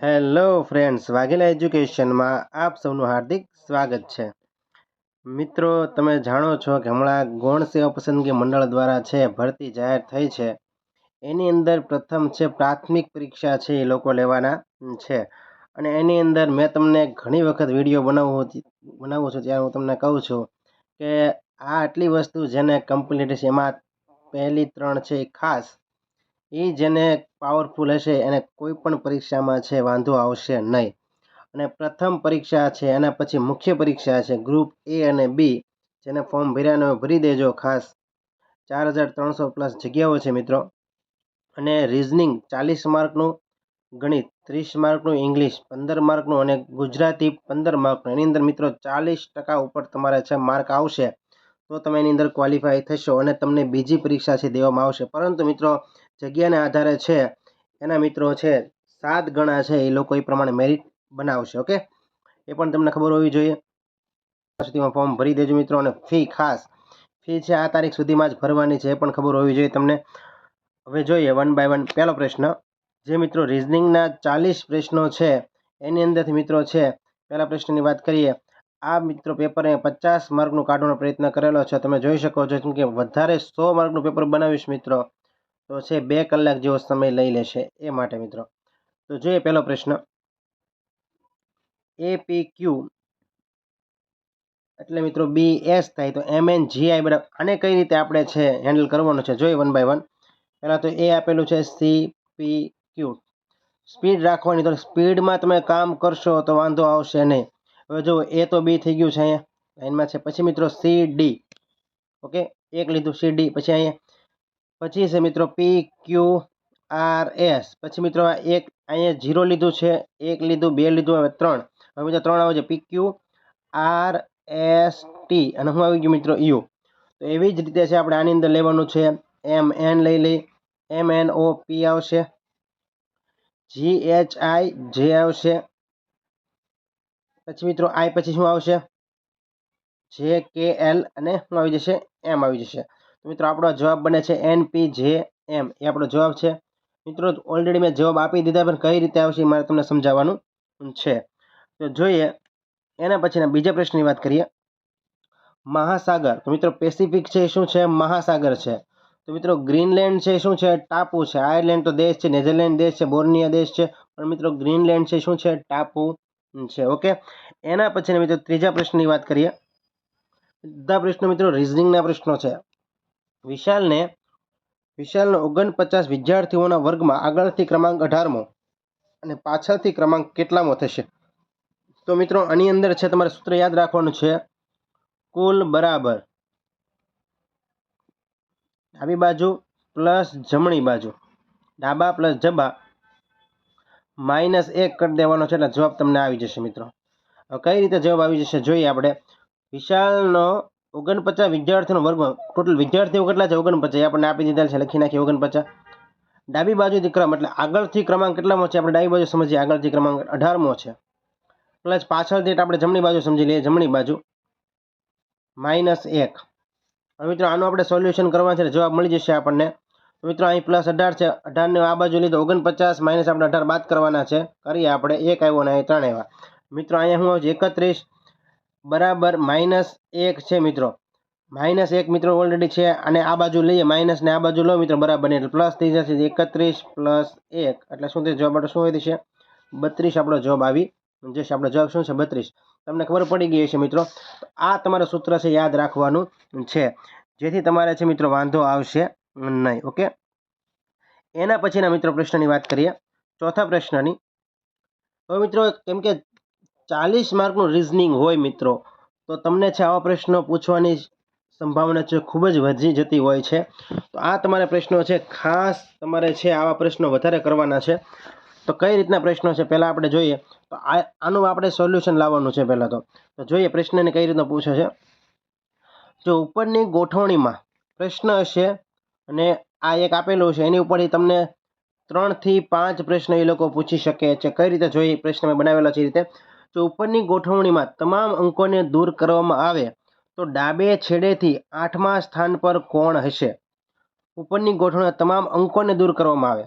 Hello friends, Vaghela એજ્યુકેશનમાં આપ સૌનું હાર્દિક સ્વાગત છે. મિત્રો, તમે જાણો છો કે હમણાં ગૌણ સેવા પસંદગી મંડળ દ્વારા છે ભરતી જાહેર થઈ છે. એની અંદર પ્રથમ છે પ્રાથમિક પરીક્ષા છે એ લોકો લેવાના છે. અને એની અંદર મેં તમને ઘણી વખત વિડીયો બનાવું છું ત્યારે હું તમને કહું છું કે આ આટલી વસ્તુ જેને કમ્પ્લીટ છે એમાં પહેલી 3 છે એ ખાસ એ જેને પાવરફુલ હશે એને કોઈ પણ પરીક્ષામાં છે વાંધો આવશે નહીં. અને પ્રથમ પરીક્ષા છે એના પછી મુખ્ય પરીક્ષા છે ગ્રુપ એ અને બી. જેને ફોર્મ ભર્યાનો ભરી દેજો ખાસ. 4300 પ્લસ જગ્યાઓ છે મિત્રો. અને રિઝનિંગ 40 માર્કનું, ગણિત 30 માર્કનું, ઇંગ્લિશ 15 માર્કનું અને ગુજરાતી 15 માર્કનું. એની અંદર મિત્રો 40% ઉપર તમારે છે માર્ક આવશે તો તમે એની અંદર ક્વોલિફાય થશો અને તમને બીજી પરીક્ષા છે દેવામાં આવશે. પરંતુ મિત્રો જગ્યાને આધારે છે એના મિત્રો છે 7 ગણા છે એ લોકો એ પ્રમાણે મેરિટ બનાવશે. ઓકે, એ પણ તમને ખબર હોવી જોઈએ. સુધીમાં ફોર્મ ભરી દેજો મિત્રો. અને ફી ખાસ ફી છે આ તારીખ સુધીમાં જ ભરવાની છે, એ પણ ખબર હોવી જોઈએ તમને. હવે જોઈએ વન બાય વન. પહેલો પ્રશ્ન જે મિત્રો રિઝનિંગના 40 પ્રશ્નો છે એની અંદરથી મિત્રો છે પહેલા પ્રશ્નની વાત કરીએ. આ મિત્રો પેપર 50 માર્કનું કાઢવાનો પ્રયત્ન કરેલો છે. તમે જોઈ શકો છો કે વધારે 100 માર્કનું પેપર બનાવીશ મિત્રો તો છે 2 કલાક જેવો સમય લઈ લેશે એ માટે મિત્રો. તો જોઈએ પહેલો પ્રશ્ન. APQ એટલે મિત્રો BS થાય તો MNGI બરાબર. આને કઈ રીતે આપણે છે હેન્ડલ કરવાનું છે જોઈએ વન બાય વન. પહેલાં તો એ આપેલું છે CPQ. સ્પીડ રાખવાની, તો સ્પીડમાં તમે કામ કરશો તો વાંધો આવશે નહીં. હવે જો એ તો બી થઈ ગયું છે અહીંયા લાઈનમાં છે. પછી મિત્રો CD. ઓકે, એક લીધું CD. પછી અહીંયા પછી છે મિત્રો PQRS. પછી મિત્રો એક અહીંયા 0 લીધું છે, 1 લીધું, 2 લીધું, હવે 3. હવે મિત્રો 3 આવે છે PQRST અને શું આવી ગયું મિત્રો U. તો એવી જ રીતે છે આપણે આની અંદર લેવાનું છે MN લઈ લઈ. MNOP આવશે, GHIJ આવશે. પછી મિત્રો I પછી શું આવશે JKL અને શું આવી જશે M આવી જશે. તો મિત્રો આપણો જવાબ બને છે NPJM. એ આપણો જવાબ છે મિત્રો. ઓલરેડી મેં જવાબ આપી દીધા પણ કઈ રીતે આવશે મારે તમને સમજાવવાનું છે. તો જોઈએ એના પછીના બીજા પ્રશ્નની વાત કરીએ. મહાસાગર. તો મિત્રો પેસિફિક છે શું છે મહાસાગર છે. તો મિત્રો ગ્રીનલેન્ડ છે શું છે ટાપુ છે. આયર્લેન્ડ તો દેશ છે, નેધરલેન્ડ દેશ છે, બોર્નિયા દેશ છે, પણ મિત્રો ગ્રીનલેન્ડ છે શું છે ટાપુ છે. ઓકે, એના પછીના મિત્રો ત્રીજા પ્રશ્નની વાત કરીએ. બધા પ્રશ્નો મિત્રો રિઝનિંગના પ્રશ્નો છે. વિશાલનો 49 વિદ્યાર્થીઓના વર્ગમાં આગળથી ક્રમાંક 18મો અને પાછળથી ક્રમાંક કેટલામો થશે? તો મિત્રો આની અંદર છે તમારે સૂત્ર યાદ રાખવાનું છે. કુલ બરાબર ડાબી બાજુ પ્લસ જમણી બાજુ, ડાબા પ્લસ જબા -1 કરી દેવાનો છે એટલે જવાબ તમને આવી જશે મિત્રો. હવે કઈ રીતે જવાબ આવી જશે જોઈએ આપણે. વિશાલનો 49 વિદ્યાર્થીનો વર્ગમાં ટોટલ વિદ્યાર્થીઓ કેટલા છે 49 આપણને આપી દીધા છે, લખી નાખીએ 49. ડાબી બાજુથી ક્રમ એટલે આગળથી ક્રમાંક કેટલામો છે આપણે ડાબી બાજુ સમજીએ. આગળથી ક્રમાંક 18મો છે, પ્લસ પાછળથી આપણે જમણી બાજુ સમજી લઈએ. જમણી બાજુ -1. હવે મિત્રો આનું આપણે સોલ્યુશન કરવાનું છે, જવાબ મળી જશે આપણને. મિત્રો અહીં +18 છે, 18ને આ બાજુ લીધો 49 માઇનસ આપણે 18 બાદ કરવાના છે. કરીએ આપણે 1 આવ્યો ને અહીં 3 આવ્યા. મિત્રો અહીંયા શું આવશે 31 બરાબર -1 છે મિત્રો. -1 મિત્રો ઓલરેડી છે અને આ બાજુ લઈએ માઇનસ ને આ બાજુ લો મિત્રો બરાબર ને એટલે પ્લસ થઈ જશે. 31 + 1 એટલે શું થશે જવાબ આપણે શું હોય છે 32 આપણો જવાબ આવી જશે. આપણો જવાબ શું છે 32. તમને ખબર પડી ગઈ હશે મિત્રો. આ તમારું સૂત્ર છે યાદ રાખવાનું છે જેથી તમારે છે મિત્રો વાંધો આવશે નહીં. ઓકે, એના પછીના મિત્રો પ્રશ્નની વાત કરીએ. ચોથા પ્રશ્નની. હવે મિત્રો કેમ કે 40 માર્કનું રિઝનિંગ હોય મિત્રો તો તમને છે આવા પ્રશ્નો પૂછવાની સંભાવના છે ખૂબ જ વધી જતી હોય છે. તો આ તમારા પ્રશ્નો છે ખાસ તમારે છે આવા પ્રશ્નો વધારે કરવાના છે. તો કઈ રીતના પ્રશ્નો છે પહેલાં આપણે જોઈએ. તો આનું આપણે સોલ્યુશન લાવવાનું છે પહેલાં. તો જોઈએ પ્રશ્નને કઈ રીતના પૂછે છે. જો ઉપરની ગોઠવણીમાં પ્રશ્ન હશે અને આ એક આપેલું છે એની ઉપરથી તમને 3 થી 5 પ્રશ્ન એ લોકો પૂછી શકે છે. કઈ રીતે જોઈએ પ્રશ્ન મેં બનાવેલો છે એ રીતે. જો ઉપરની ગોઠવણીમાં તમામ અંકોને દૂર કરવામાં આવે તો ડાબે છેડેથી 8મા સ્થાન પર કોણ હશે? ઉપરની ગોઠવણીમાં તમામ અંકોને દૂર કરવામાં આવે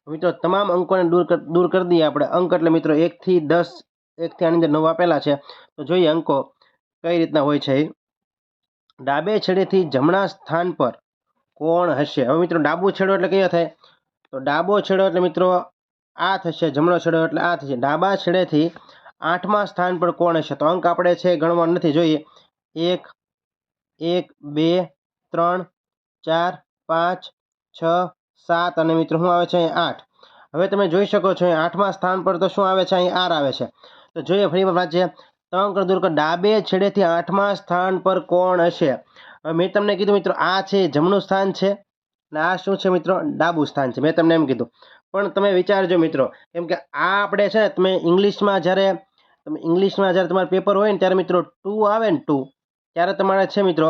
મિત્રો તમામ અંકોને દૂર કરી દઈએ આપણે. અંક એટલે મિત્રો 1 થી 10, 1 થી આની અંદર 9 આપેલા છે. તો જોઈએ અંકો કઈ રીતના હોય છે. ડાબે છેડેથી જમણા સ્થાન પર કોણ હશે? હવે મિત્રો ડાબો છેડો એટલે કયો થાય? તો ડાબો છેડો એટલે મિત્રો આ થશે, જમણો છેડો એટલે આ થશે. ડાબા છેડેથી 8મા સ્થાન પર કોણ હશે? તો અંક આપણે છે ગણવા નથી. જોઈએ 1 1 2 3 4 5 6 7 અને મિત્રો શું આવે છે અહીં 8. હવે તમે જોઈ શકો છો અહીં 8મા સ્થાન પર તો શું આવે છે? અહીં આર આવે છે. તો જોઈએ ફરી વાંચીએ. અંક દૂર કર. ડાબે છેડેથી 8મા સ્થાન પર કોણ હશે? હવે મેં તમને કીધું મિત્રો આ છે જમણું સ્થાન છે અને આ શું છે મિત્રો? ડાબું સ્થાન છે. મેં તમને એમ કીધું. પણ તમે વિચારજો મિત્રો, કેમ કે આ આપણે છે ને તમે ઇંગ્લિશમાં જ્યારે તમારું પેપર હોય ને ત્યારે મિત્રો 2 આવે ને 2, ત્યારે તમારે છે મિત્રો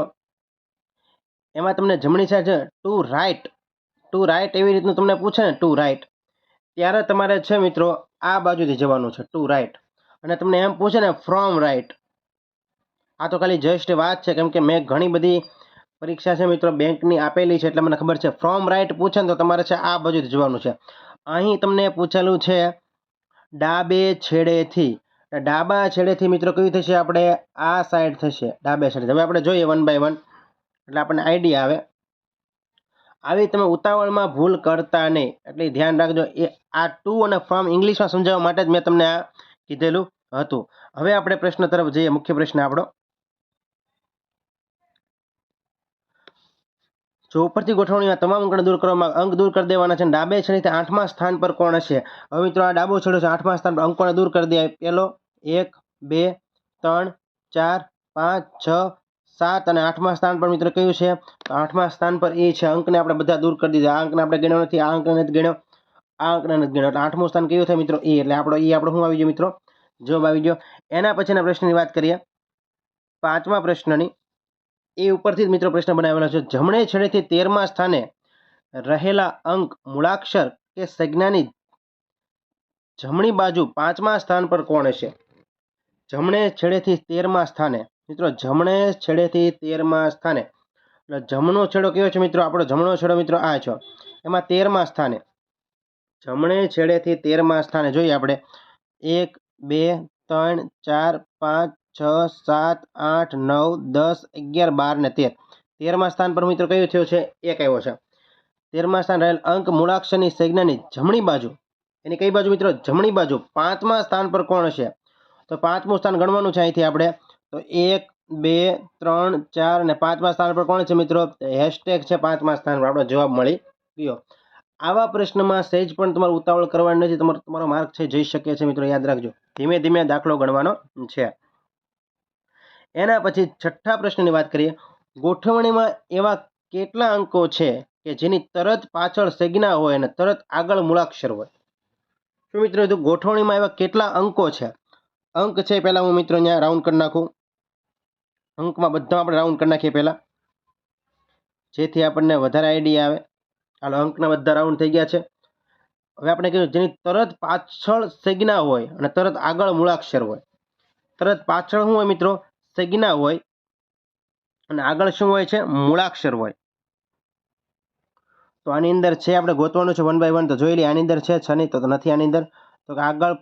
એમાં તમને જમણી સાઈડ છે ટુ રાઈટ એવી રીતનું તમને પૂછે ને ટુ રાઈટ, ત્યારે તમારે છે મિત્રો આ બાજુથી જવાનું છે ટુ રાઈટ. અને તમને એમ પૂછે ને ફ્રોમ રાઈટ, આ તો ખાલી જસ્ટ વાત છે, કેમ કે મેં ઘણી બધી પરીક્ષા છે મિત્રો બેંકની આપેલી છે એટલે મને ખબર છે. ફ્રોમ રાઈટ પૂછે ને તો તમારે છે આ બાજુથી જવાનું છે. અહીં તમને પૂછેલું છે ડાબે છેડેથી. ડાબા છેડેથી મિત્રો કયું થશે? આપણે આ સાઈડ થશે, ડાબે છેડે. હવે આપણે જોઈએ 1 by 1 એટલે આપણને આઈડિયા આવે. આવી તમે ઉતાવળમાં ભૂલ કરતા નહીં, એટલે ધ્યાન રાખજો. એ આ ટુ અને ફ્રોમ ઇંગ્લિશમાં સમજાવવા માટે જ મેં તમને આ કીધેલું હતું. હવે આપણે પ્રશ્ન તરફ જઈએ. મુખ્ય પ્રશ્ન આપણો, જો ઉપરથી ગોઠવણીમાં તમામ અંક દૂર કરવામાં અંક દૂર કરી દેવાના છે. ડાબે છેડેથી 8મા સ્થાન પર કોણ હશે? હવે મિત્રો આ ડાબો છેડો છે, 8મા સ્થાન પર અંકોને દૂર કરી દે. પહેલો 1 2 3 4 5 6 7 અને 8મા સ્થાન પર મિત્રો કયું છે? તો 8મા સ્થાન પર એ છે. અંકને આપણે બધા દૂર કરી દીધા. આ અંકને આપણે ગણ્યો નથી, આ અંકને નથી ગણ્યો, આ અંકને નથી ગણ્યો. એટલે 8મું સ્થાન કયું થાય મિત્રો? એ. એટલે આપણો શું આવી ગયો મિત્રો? જવાબ આવી ગયો. એના પછીના પ્રશ્નની વાત કરીએ, 5મા પ્રશ્નની. એ ઉપરથી જ મિત્રો પ્રશ્ન બનાવેલો છે. જમણે છેડેથી 13મા સ્થાને રહેલા અંક મૂળાક્ષર કે સંજ્ઞાની જમણી બાજુ 5મા સ્થાન પર કોણ હશે? જમણે છેડેથી 13મા સ્થાને મિત્રો, જમણે છેડેથી 13મા સ્થાને. એટલે જમણો છેડો કયો છે મિત્રો? આપણો જમણો છેડો મિત્રો આ છે. એમાં 13મા સ્થાને, જમણે છેડેથી 13મા સ્થાને જોઈએ આપણે 1 2 3 4 5 6 7 8 9 10 11 12 ને 13. 13મા સ્થાન પર મિત્રો કયું થયું છે? 1 આવ્યો છે. 13મા સ્થાન રહેલ અંક મૂળાક્ષરની સંજ્ઞાની જમણી બાજુ, એની કઈ બાજુ મિત્રો? જમણી બાજુ 5મા સ્થાન પર કોણ હશે? તો 5મું સ્થાન ગણવાનું છે અહીંથી આપણે. તો 1 2 3 4 અને 5મા સ્થાન પર કોણ છે મિત્રો? હેશટેગ છે 5મા સ્થાન પર. આપણો જવાબ મળી ગયો. આવા પ્રશ્નમાં સહેજ પણ તમારે ઉતાવળ કરવાની નથી. તમારો માર્ક છે જઈ શકે છે મિત્રો, યાદ રાખજો. ધીમે ધીમે દાખલો ગણવાનો છે. એના પછી 6થા પ્રશ્નની વાત કરીએ. ગોઠવણીમાં એવા કેટલા અંકો છે કે જેની તરત પાછળ સંજ્ઞા હોય અને તરત આગળ મૂળાક્ષર હોય? શું મિત્રો ગોઠવણીમાં એવા કેટલા અંકો છે? અંક છે પહેલા હું મિત્રો અહીંયા રાઉન્ડ કરી નાખું. અંકમાં બધા આપણે રાઉન્ડ કરી નાખીએ પહેલા, જેથી આપણને વધારે આઈડિયા આવે. હાલો, અંકના બધા રાઉન્ડ થઈ ગયા છે. હવે આપણે કીધું જેની તરત પાછળ સંજ્ઞા હોય અને તરત આગળ મૂળાક્ષર હોય. તરત પાછળ શું હોય મિત્રો? સંજ્ઞા હોય અને આગળ શું હોય છે? મૂળાક્ષર હોય. તો આની અંદર છે આપણે ગોતવાનું છે 1 by 1. તો જોઈ લઈએ આની અંદર છે નહીં તો નથી આની અંદર. તો આગળ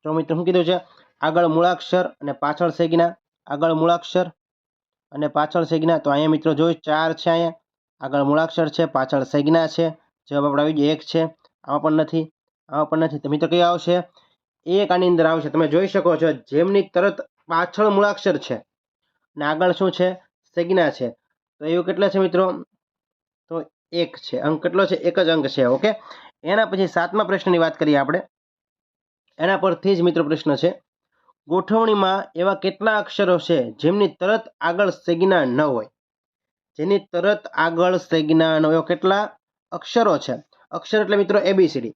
તો મિત્રો શું કીધું છે? આગળ મૂળાક્ષર અને પાછળ સંજ્ઞા. આગળ મૂળાક્ષર અને પાછળ સંજ્ઞા. તો અહીંયા મિત્રો જોઈ 4 છે. અહીંયા આગળ મૂળાક્ષર છે, પાછળ સંજ્ઞા છે. જવાબ આપણે આવી ગયો 1 છે. આમાં પણ નથી, આમાં પણ નથી. તો મિત્રો કઈ આવશે? 1 આની અંદર આવશે. તમે જોઈ શકો છો જેમની તરત પાછળ મૂળાક્ષર છે અને આગળ શું છે? સંજ્ઞા છે. તો એવું કેટલા છે મિત્રો? તો 1 છે. અંક કેટલો છે? 1 જ અંક છે. ઓકે. એના પછી 7મા પ્રશ્નની વાત કરીએ આપણે. એના પરથી જ મિત્રો પ્રશ્ન છે, ગોઠવણીમાં એવા કેટલા અક્ષરો છે જેમની તરત આગળ સંજ્ઞા ન હોય? જેની તરત આગળ સંજ્ઞા ન હોય કેટલા અક્ષરો છે? અક્ષર એટલે મિત્રો એબીસીડી.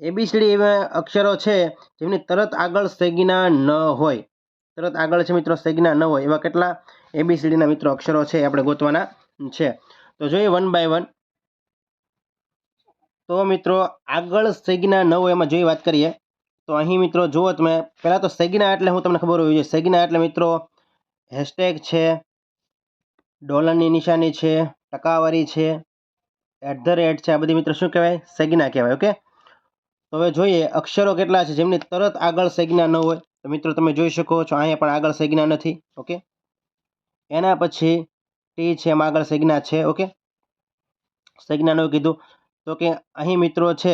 એબીસીડી એવા અક્ષરો છે જેમની તરત આગળ સંજ્ઞા ન હોય. તરત આગળ છે મિત્રો સંજ્ઞા ન હોય એવા કેટલા એબીસીડીના મિત્રો અક્ષરો છે આપણે ગોતવાના છે. તો જોઈએ 1 by 1. તો મિત્રો આગળ સંજ્ઞા ન હોય એમાં જોઈ વાત કરીએ તો અહીં મિત્રો જુઓ તમે, પહેલાં તો સંજ્ઞા એટલે હું તમને ખબર હોવી જોઈએ. સંજ્ઞા એટલે મિત્રો હેશટેગ છે, ડોલરની નિશાની છે, ટકાવારી છે, @ છે. આ બધી મિત્રો શું કહેવાય? સંજ્ઞા કહેવાય. ઓકે. તો હવે જોઈએ અક્ષરો કેટલા છે જેમની તરત આગળ સંજ્ઞા ન હોય. તો મિત્રો તમે જોઈ શકો છો અહીંયા પણ આગળ સંજ્ઞા નથી. ઓકે, એના પછી ટી છે, એમાં આગળ સંજ્ઞા છે. ઓકે, સંજ્ઞા ન કીધું તો કે અહીં મિત્રો છે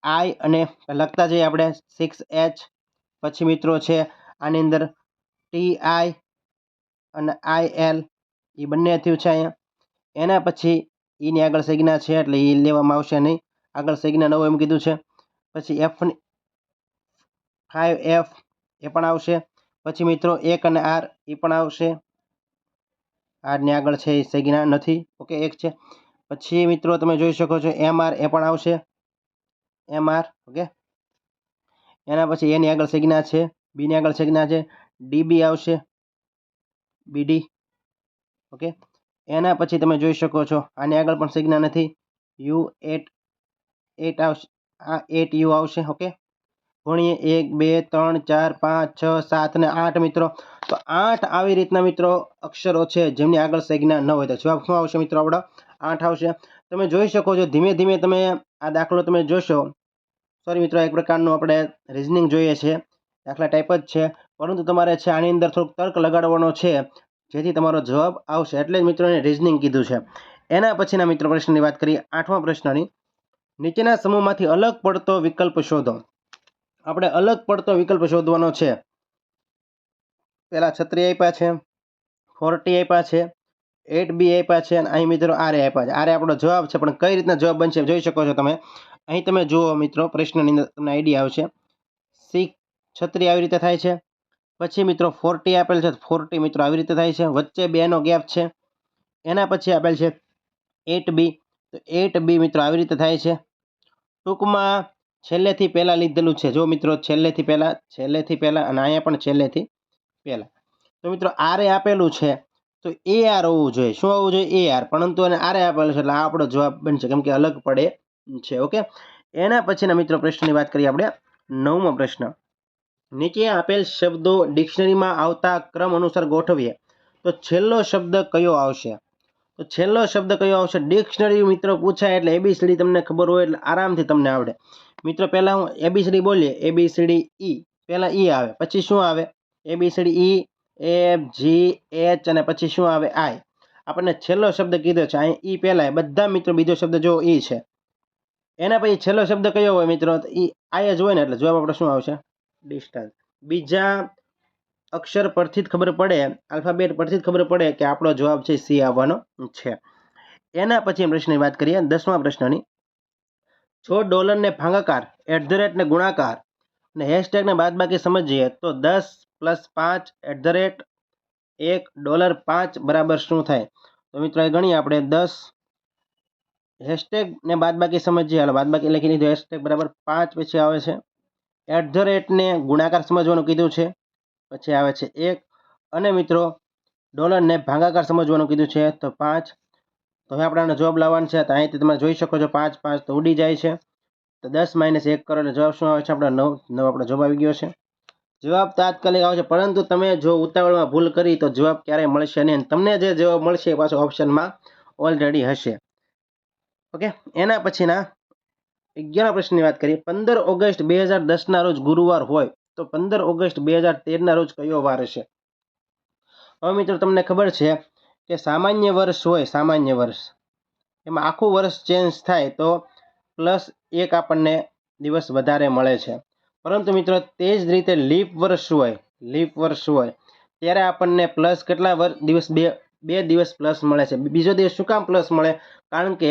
આઈ અને લખતા જઈએ આપણે 6H. પછી મિત્રો છે આની અંદર TI અને IL એ બંને થયું છે અહીંયા. એના પછી ઈની આગળ સંજ્ઞા છે એટલે એ લેવામાં આવશે નહીં, આગળ સંજ્ઞા ન હોય એમ કીધું છે. પછી F5F એ પણ આવશે. પછી મિત્રો 1 અને R એ પણ આવશે. આરની આગળ છે એ સંજ્ઞા નથી. ઓકે, 1 છે. પછી મિત્રો તમે જોઈ શકો છો MR એ પણ આવશે, MR. ઓકે, એના પછી એની આગળ સંજ્ઞા છે, બીની આગળ સંજ્ઞા છે, DB આવશે, BD. ઓકે, એના પછી તમે જોઈ શકો છો આની આગળ પણ સંજ્ઞા નથી, U8 આવશે, આ 8U આવશે. ઓકે, ગુણીએ 1 2 3 4 5 6 7 અને 8 મિત્રો. તો 8 આવી રીતના મિત્રો અક્ષરો છે જેમની આગળ સંજ્ઞા ન હોય. તો જવાબ શું આવશે મિત્રો? આપણો 8 આવશે. તમે જોઈ શકો છો ધીમે ધીમે તમે આ દાખલો તમે જોશો. સોરી મિત્રો, એક પ્રકારનું આપણે રિઝનિંગ જોઈએ છે, દાખલા ટાઈપ જ છે, પરંતુ તમારે છે આની અંદર થોડુંક તર્ક લગાડવાનો છે જેથી તમારો જવાબ આવશે. એટલે જ મિત્રો એને રિઝનિંગ કીધું છે. એના પછીના મિત્રો પ્રશ્નની વાત કરીએ, 8મા પ્રશ્નની. નીચેના સમૂહમાંથી અલગ પડતો વિકલ્પ શોધો. આપણે અલગ પડતો વિકલ્પ શોધવાનો છે. પહેલા 36 આપ્યા છે, 40 આપ્યા છે, 8B આપ્યા છે અને અહીં મિત્રો આરે આપ્યા છે. આરે આપણો જવાબ છે, પણ કઈ રીતના જવાબ બનશે જોઈ શકો છો તમે. અહીં તમે જુઓ મિત્રો પ્રશ્નની અંદર તમને આઈડિયા આવશે. 36 આવી રીતે થાય છે. પછી મિત્રો 40 આપેલ છે, 40 મિત્રો આવી રીતે થાય છે, વચ્ચે 2નો ગેપ છે. એના પછી આપેલ છે 8B, તો 8B મિત્રો આવી રીતે થાય છે. ટૂંકમાં છેલ્લેથી પહેલાં લીધેલું છે. જો મિત્રો છેલ્લેથી પહેલાં અને અહીંયા પણ છેલ્લેથી પહેલાં. તો મિત્રો આરે આપેલું છે તો AR હોવું જોઈએ. શું હોવું જોઈએ? AR. પરંતુ એને આરે આપેલું છે એટલે આ આપણો જવાબ બનશે, કેમ કે અલગ પડે છે. ઓકે, એના પછીના મિત્રો પ્રશ્નની વાત કરીએ આપણે, 9મો પ્રશ્ન. નીચે આપેલ શબ્દો ડિક્શનરીમાં આવતા ક્રમ અનુસાર ગોઠવીએ તો છેલ્લો શબ્દ કયો આવશે? તો છેલ્લો શબ્દ કયો આવશે? ડિક્શનરી મિત્રો પૂછાય એટલે ABCD તમને ખબર હોય એટલે આરામથી તમને આવડે. મિત્રો પહેલાં હું ABCD બોલીએ, ABCD E, પહેલાં E આવે, પછી શું આવે? ABCD E, F G H અને પછી શું આવે? I. આપણને છેલ્લો શબ્દ કીધો છે, અહીં E પહેલાં, બધા મિત્રો બીજો શબ્દ જો E છે. એના પછી છેલ્લો શબ્દ કયો હોય મિત્રો? તો I જ હોય ને, એટલે જવાબ આપણે શું આવશે? ડિસ્ટન્સ. બીજા અક્ષર પરથી જ ખબર પડે, આલ્ફાબેટ પરથી જ ખબર પડે કે આપણો જવાબ છે C આવવાનો છે. એના પછી પ્રશ્નની વાત કરીએ, 10મા પ્રશ્નની. જો ડોલરને ભાગાકાર, @ ને ગુણાકાર અને હેશટેગને બાદબાકી સમજીએ તો 10 + 5 @ $1 બરાબર શું થાય? તો મિત્રો એ ગણીએ આપણે. 10 હેશટેગને બાદબાકી સમજીએ, હાલો બાદબાકી લખી લીધું, હેશટેગ બરાબર 5, પછી આવે છે @ ને ગુણાકાર સમજવાનું કીધું છે, પછી આવે છે 1, અને મિત્રો ડોલરને ભાગાકાર સમજવાનું કીધું છે તો 5. તો હવે આપણે આનો જવાબ લાવવાનો છે. તો અહીંથી તમે જોઈ શકો છો 5 5 તો ઉડી જાય છે. તો 10 - 1 કરો એટલે જવાબ શું આવે છે? આપણો 9. આપણો જવાબ આવી ગયો છે. જવાબ તાત્કાલિક આવશે, પરંતુ તમે જો ઉતાવળમાં ભૂલ કરી તો જવાબ ક્યારેય મળશે નહીં. તમને જે જવાબ મળશે એ પાછો ઓપ્શનમાં ઓલરેડી હશે. ઓકે, એના પછીના 11મા પ્રશ્નની વાત કરીએ. 15 ઓગસ્ટ 2010ના રોજ ગુરુવાર હોય તો 15 ઓગસ્ટ 2013ના રોજ કયો વાર હશે? હવે મિત્રો તમને ખબર છે કે સામાન્ય વર્ષ હોય, સામાન્ય વર્ષ એમાં આખું વર્ષ ચેન્જ થાય તો +1 આપણને દિવસ વધારે મળે છે. પરંતુ મિત્રો તે જ રીતે લીપ વર્ષ હોય, લીપ વર્ષ હોય ત્યારે આપણને પ્લસ કેટલા દિવસ? 2 દિવસ પ્લસ મળે છે. બીજો દિવસ શું કામ પ્લસ મળે? કારણ કે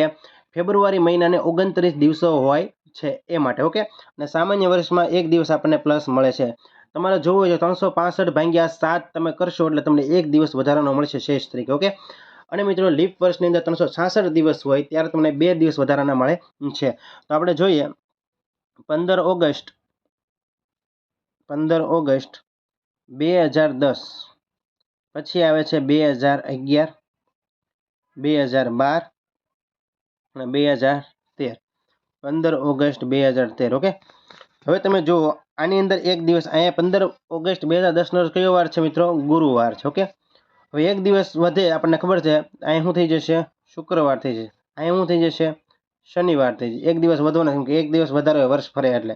ફેબ્રુઆરી મહિનાને 29 દિવસો હોય છે એ માટે. ઓકે, અને સામાન્ય વર્ષમાં 1 દિવસ આપણને પ્લસ મળે છે. તમારે જોવું હોય તો 365 / 7 તમે કરશો એટલે તમને 1 દિવસ વધારાનો મળશે શેષ તરીકે. ઓકે, અને મિત્રો લીપ વર્ષની અંદર 366 દિવસ હોય ત્યારે તમને 2 દિવસ વધારાના મળે છે. તો આપણે જોઈએ 15 ઓગસ્ટ 2010, પછી આવે છે 2011, 2012 અને 2013. 15 ઓગસ્ટ 2013. ઓકે, હવે તમે જુઓ આની અંદર 1 દિવસ, અહીંયા 15 ઓગસ્ટ 2010નો કયો વાર છે મિત્રો? ગુરુવાર છે. ઓકે, હવે 1 દિવસ વધે, આપણને ખબર છે અહીં શું થઈ જશે? શુક્રવાર થઈ જશે. અહીં શું થઈ જશે? શનિવારથી જ એક દિવસ વધુ નથી, કેમ કે એક દિવસ વધારે હોય વર્ષ ફરે એટલે.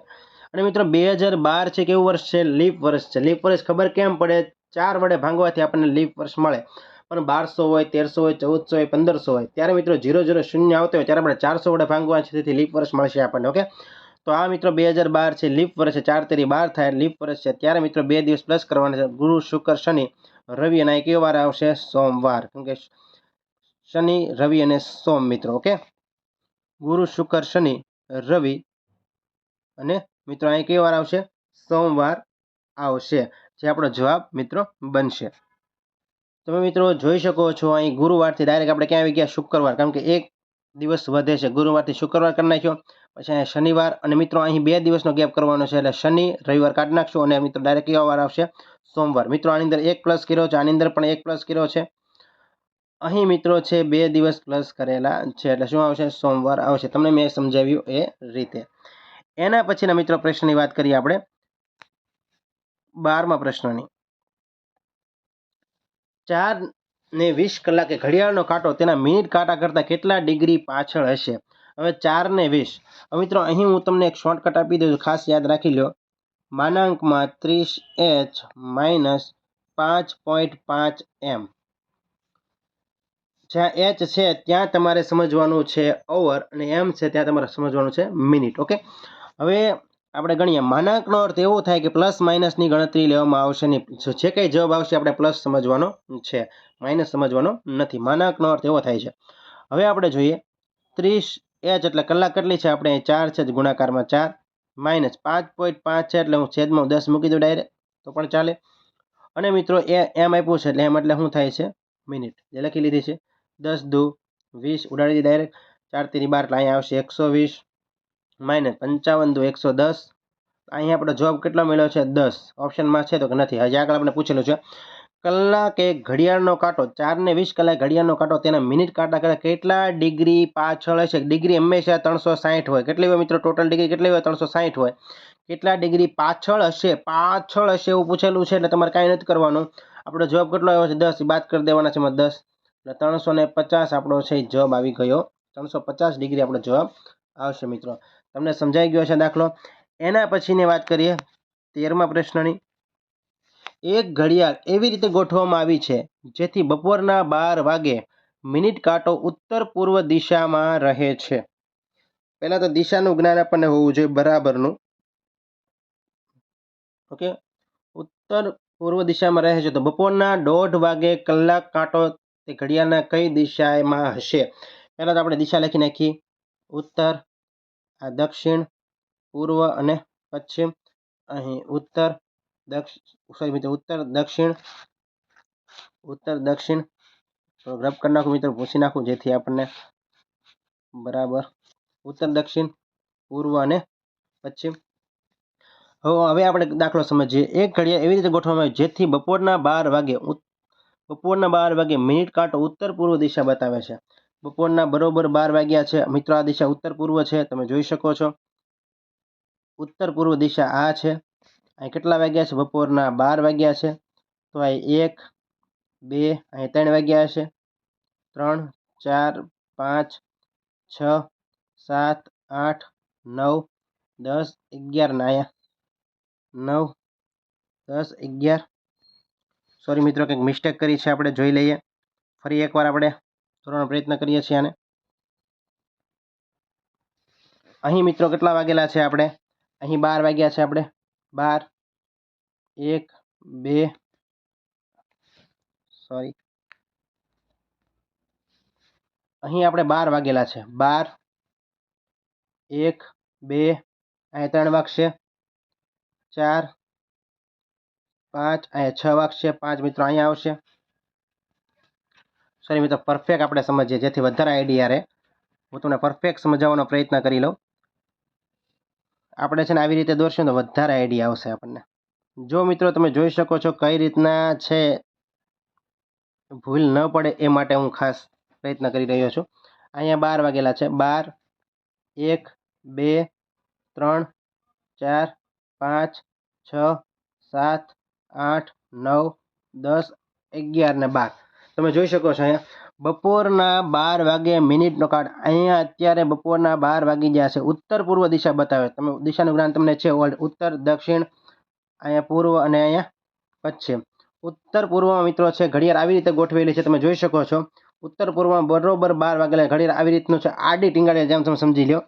અને મિત્રો 2012 છે કેવું વર્ષ છે? લીપ વર્ષ છે. લીપ વર્ષ ખબર કેમ પડે? 4 વડે ભાંગવાથી આપણને લીપ વર્ષ મળે. પણ 1200 હોય, 1300 હોય, 1400 હોય, 1500 હોય ત્યારે મિત્રો 00 શૂન્ય આવતો હોય ત્યારે આપણે 400 વડે ભાંગવા છે, તેથી લીપ વર્ષ મળશે આપણને. ઓકે, તો આ મિત્રો 2012 છે, લીપ વર્ષ છે. 4 તેરી 12 થાય લીપ વર્ષ છે. ત્યારે મિત્રો 2 દિવસ પ્લસ કરવાના છે, ગુરુ, શુક્ર, શનિ, રવિ, અને કયો વાર આવશે? સોમવાર. કેમ કે શનિ, રવિ અને સોમ મિત્રો. ઓકે, ગુરુ, શુક્ર, શનિ, રવિ અને મિત્રો અહીં કયો વાર આવશે? સોમવાર આવશે, જે આપણો જવાબ મિત્રો બનશે. તમે મિત્રો જોઈ શકો છો અહીં ગુરુવારથી ડાયરેક્ટ આપણે ક્યાં આવી ગયા? શુક્રવાર, કારણ કે એક દિવસ વધે છે. ગુરુવારથી શુક્રવાર કરી નાખ્યો, પછી અહીંયા શનિવાર, અને મિત્રો અહીં 2 દિવસનો ગેપ કરવાનો છે, એટલે શનિ, રવિવાર કાઢી નાખશું, અને મિત્રો ડાયરેક્ટ કયો વાર આવશે? સોમવાર. મિત્રો આની અંદર 1 પ્લસ કર્યો છે, આની અંદર પણ 1 પ્લસ કર્યો છે. અહીં મિત્રો છે 2 દિવસ પ્લસ કરેલા છે, એટલે શું આવશે? સોમવાર આવશે. તમને મેં સમજાવ્યું એ રીતે. એના પછીના મિત્રો પ્રશ્નની વાત કરીએ આપણે, 12મા પ્રશ્નની. 4 ને 20 કલાકે ઘડિયાળનો કાંટો તેના મિનિટ કાંટા કરતાં કેટલા ડિગ્રી પાછળ હશે? હવે 4 ને 20. હવે મિત્રો અહીં હું તમને એક શોર્ટકટ આપી દઉં છું, ખાસ યાદ રાખી લો. માનાંકમાં 30h માઇનસ 5.5 m. જ્યાં h છે ત્યાં તમારે સમજવાનું છે ઓવર, અને m છે ત્યાં તમારે સમજવાનું છે મિનિટ. ઓકે, હવે આપણે ગણીએ. માનાંકનો અર્થ એવો થાય કે પ્લસ માઇનસની ગણતરી લેવામાં આવશે નહીં. જે કંઈ જવાબ આવશે આપણે પ્લસ સમજવાનો છે, માઇનસ સમજવાનો નથી. માનાંકનો અર્થ એવો થાય છે. હવે આપણે જોઈએ 30h એટલે કલાક કેટલી છે? આપણે 4 છે, ગુણાકારમાં 4, માઇનસ 5.5 છે, એટલે હું છેદમાં 10 મૂકી દઉં ડાયરેક્ટ તો પણ ચાલે. અને મિત્રો એ એમ આપ્યું છે, એટલે એમ એટલે શું થાય છે? મિનિટ. જે લખી લીધી છે. 10 દુ 20 ઉડાડી દી ડાયરેક્ટ. 4 તેરી 12 એટલે અહીંયા આવશે 120, માઇનસ 55 દુ 110. અહીંયા આપણો જવાબ કેટલો મળ્યો છે? 10. ઓપ્શનમાં છે તો કે નથી? હજી આગળ આપણે પૂછેલું છે કલાકે ઘડિયાળનો કાંટો 4 ને 20 કલાકે ઘડિયાળનો કાંટો તેના મિનિટ કાંટા કરતાં કેટલા ડિગ્રી પાછળ હશે? ડિગ્રી હંમેશા 360 હોય. કેટલી હોય મિત્રો? ટોટલ ડિગ્રી કેટલી હોય? 360 હોય. કેટલા ડિગ્રી પાછળ હશે? પાછળ હશે એવું પૂછેલું છે, એટલે તમારે કાંઈ નથી કરવાનું. આપણો જવાબ કેટલો આવ્યો છે? 10. બાદ કરી દેવાના છે 10, એટલે 350 આપણો છે જવાબ આવી ગયો. 350 ડિગ્રી આપણો જવાબ આવશે મિત્રો. તમને સમજાઈ ગયો છે દાખલો? એના પછીની વાત કરીએ 13મા પ્રશ્નની. એક ઘડિયાળ એવી રીતે ગોઠવવામાં આવી છે જેથી બપોરના 12 વાગે મિનિટ કાંટો ઉત્તર પૂર્વ દિશામાં રહે છે. પહેલા તો દિશાનું જ્ઞાન આપણને હોવું જોઈએ બરાબરનું. ઓકે, ઉત્તર પૂર્વ દિશામાં રહે છે, તો બપોરના 1:30 વાગે કલાક કાંટો તે ઘડિયાળના કઈ દિશામાં હશે? પહેલા તો આપણે દિશા લખી નાખીએ. ઉત્તર, આ દક્ષિણ, પૂર્વ અને પશ્ચિમ. અહીં ઉત્તર, ઉત્તર દક્ષિણ, ઉત્તર દક્ષિણ. રબ કરી નાખું મિત્રો, પૂછી નાખું જેથી આપણને બરાબર. ઉત્તર દક્ષિણ, પૂર્વ અને પશ્ચિમ. હવે આપણે દાખલો સમજીએ. એક ઘડિયાળ એવી રીતે ગોઠવવામાં આવે જેથી બપોરના 12 વાગે મિનિટ કાંટો ઉત્તર પૂર્વ દિશા બતાવે છે. બપોરના બરોબર 12 વાગ્યા છે મિત્રો. આ દિશા ઉત્તર પૂર્વ છે, તમે જોઈ શકો છો. ઉત્તર પૂર્વ દિશા આ છે. અહીં કેટલા વાગ્યા છે? બપોરના 12 વાગ્યા છે. તો અહીં 1, 2, અહીં 3 વાગ્યા હશે. 3, 4, 5, 6, 7, 8, 9, 10, 11 ને અહીંયા 9, 10, 11. સોરી મિત્રો, કંઈક મિસ્ટેક કરી છે, આપણે જોઈ લઈએ. ફરી એકવાર આપણે કરવાનો પ્રયત્ન કરીએ છીએ આને. અહીં મિત્રો કેટલા વાગેલા છે? આપણે અહીં 12 વાગ્યા છે. આપણે 12, 1, 2, સોરી, અહીં આપણે 12 વાગેલા છે. 12, 1, 2, અહીં 3 વાગશે. 4, 5, અહીંયા 6 વાગશે. 5 મિત્રો અહીંયા આવશે. સોરી મિત્રો, પરફેક્ટ આપણે સમજીએ જેથી વધારે આઈડિયા રહે. હું તમને પરફેક્ટ સમજાવવાનો પ્રયત્ન કરી લઉં. આપણે છે ને આવી રીતે દોરશું તો વધારે આઈડિયા આવશે આપણને. જો મિત્રો તમે જોઈ શકો છો કઈ રીતના છે, ભૂલ ન પડે એ માટે હું ખાસ પ્રયત્ન કરી રહ્યો છું. અહીંયા 12 વાગેલા છે. 12, 1, 2, 3, 4, 5, 6, 7, 8, 9, 10, 11 ને 12. તમે જોઈ શકો છો અહીંયા બપોરના 12 વાગે મિનિટનો કાંટ અહીંયા અત્યારે બપોરના 12 વાગી ગયા છે. ઉત્તર પૂર્વ દિશા બતાવે. તમે દિશાનું જ્ઞાન તમને છે ઓલ્ડ. ઉત્તર, દક્ષિણ, અહીંયા પૂર્વ અને અહીંયા પશ્ચિમ. ઉત્તર પૂર્વમાં મિત્રો છે ઘડિયાળ આવી રીતે ગોઠવેલી છે, તમે જોઈ શકો છો. ઉત્તર પૂર્વમાં બરોબર 12 વાગે ઘડિયાળ આવી રીતનું છે, આડી ટીંગાડી જેમ તમે સમજી લો.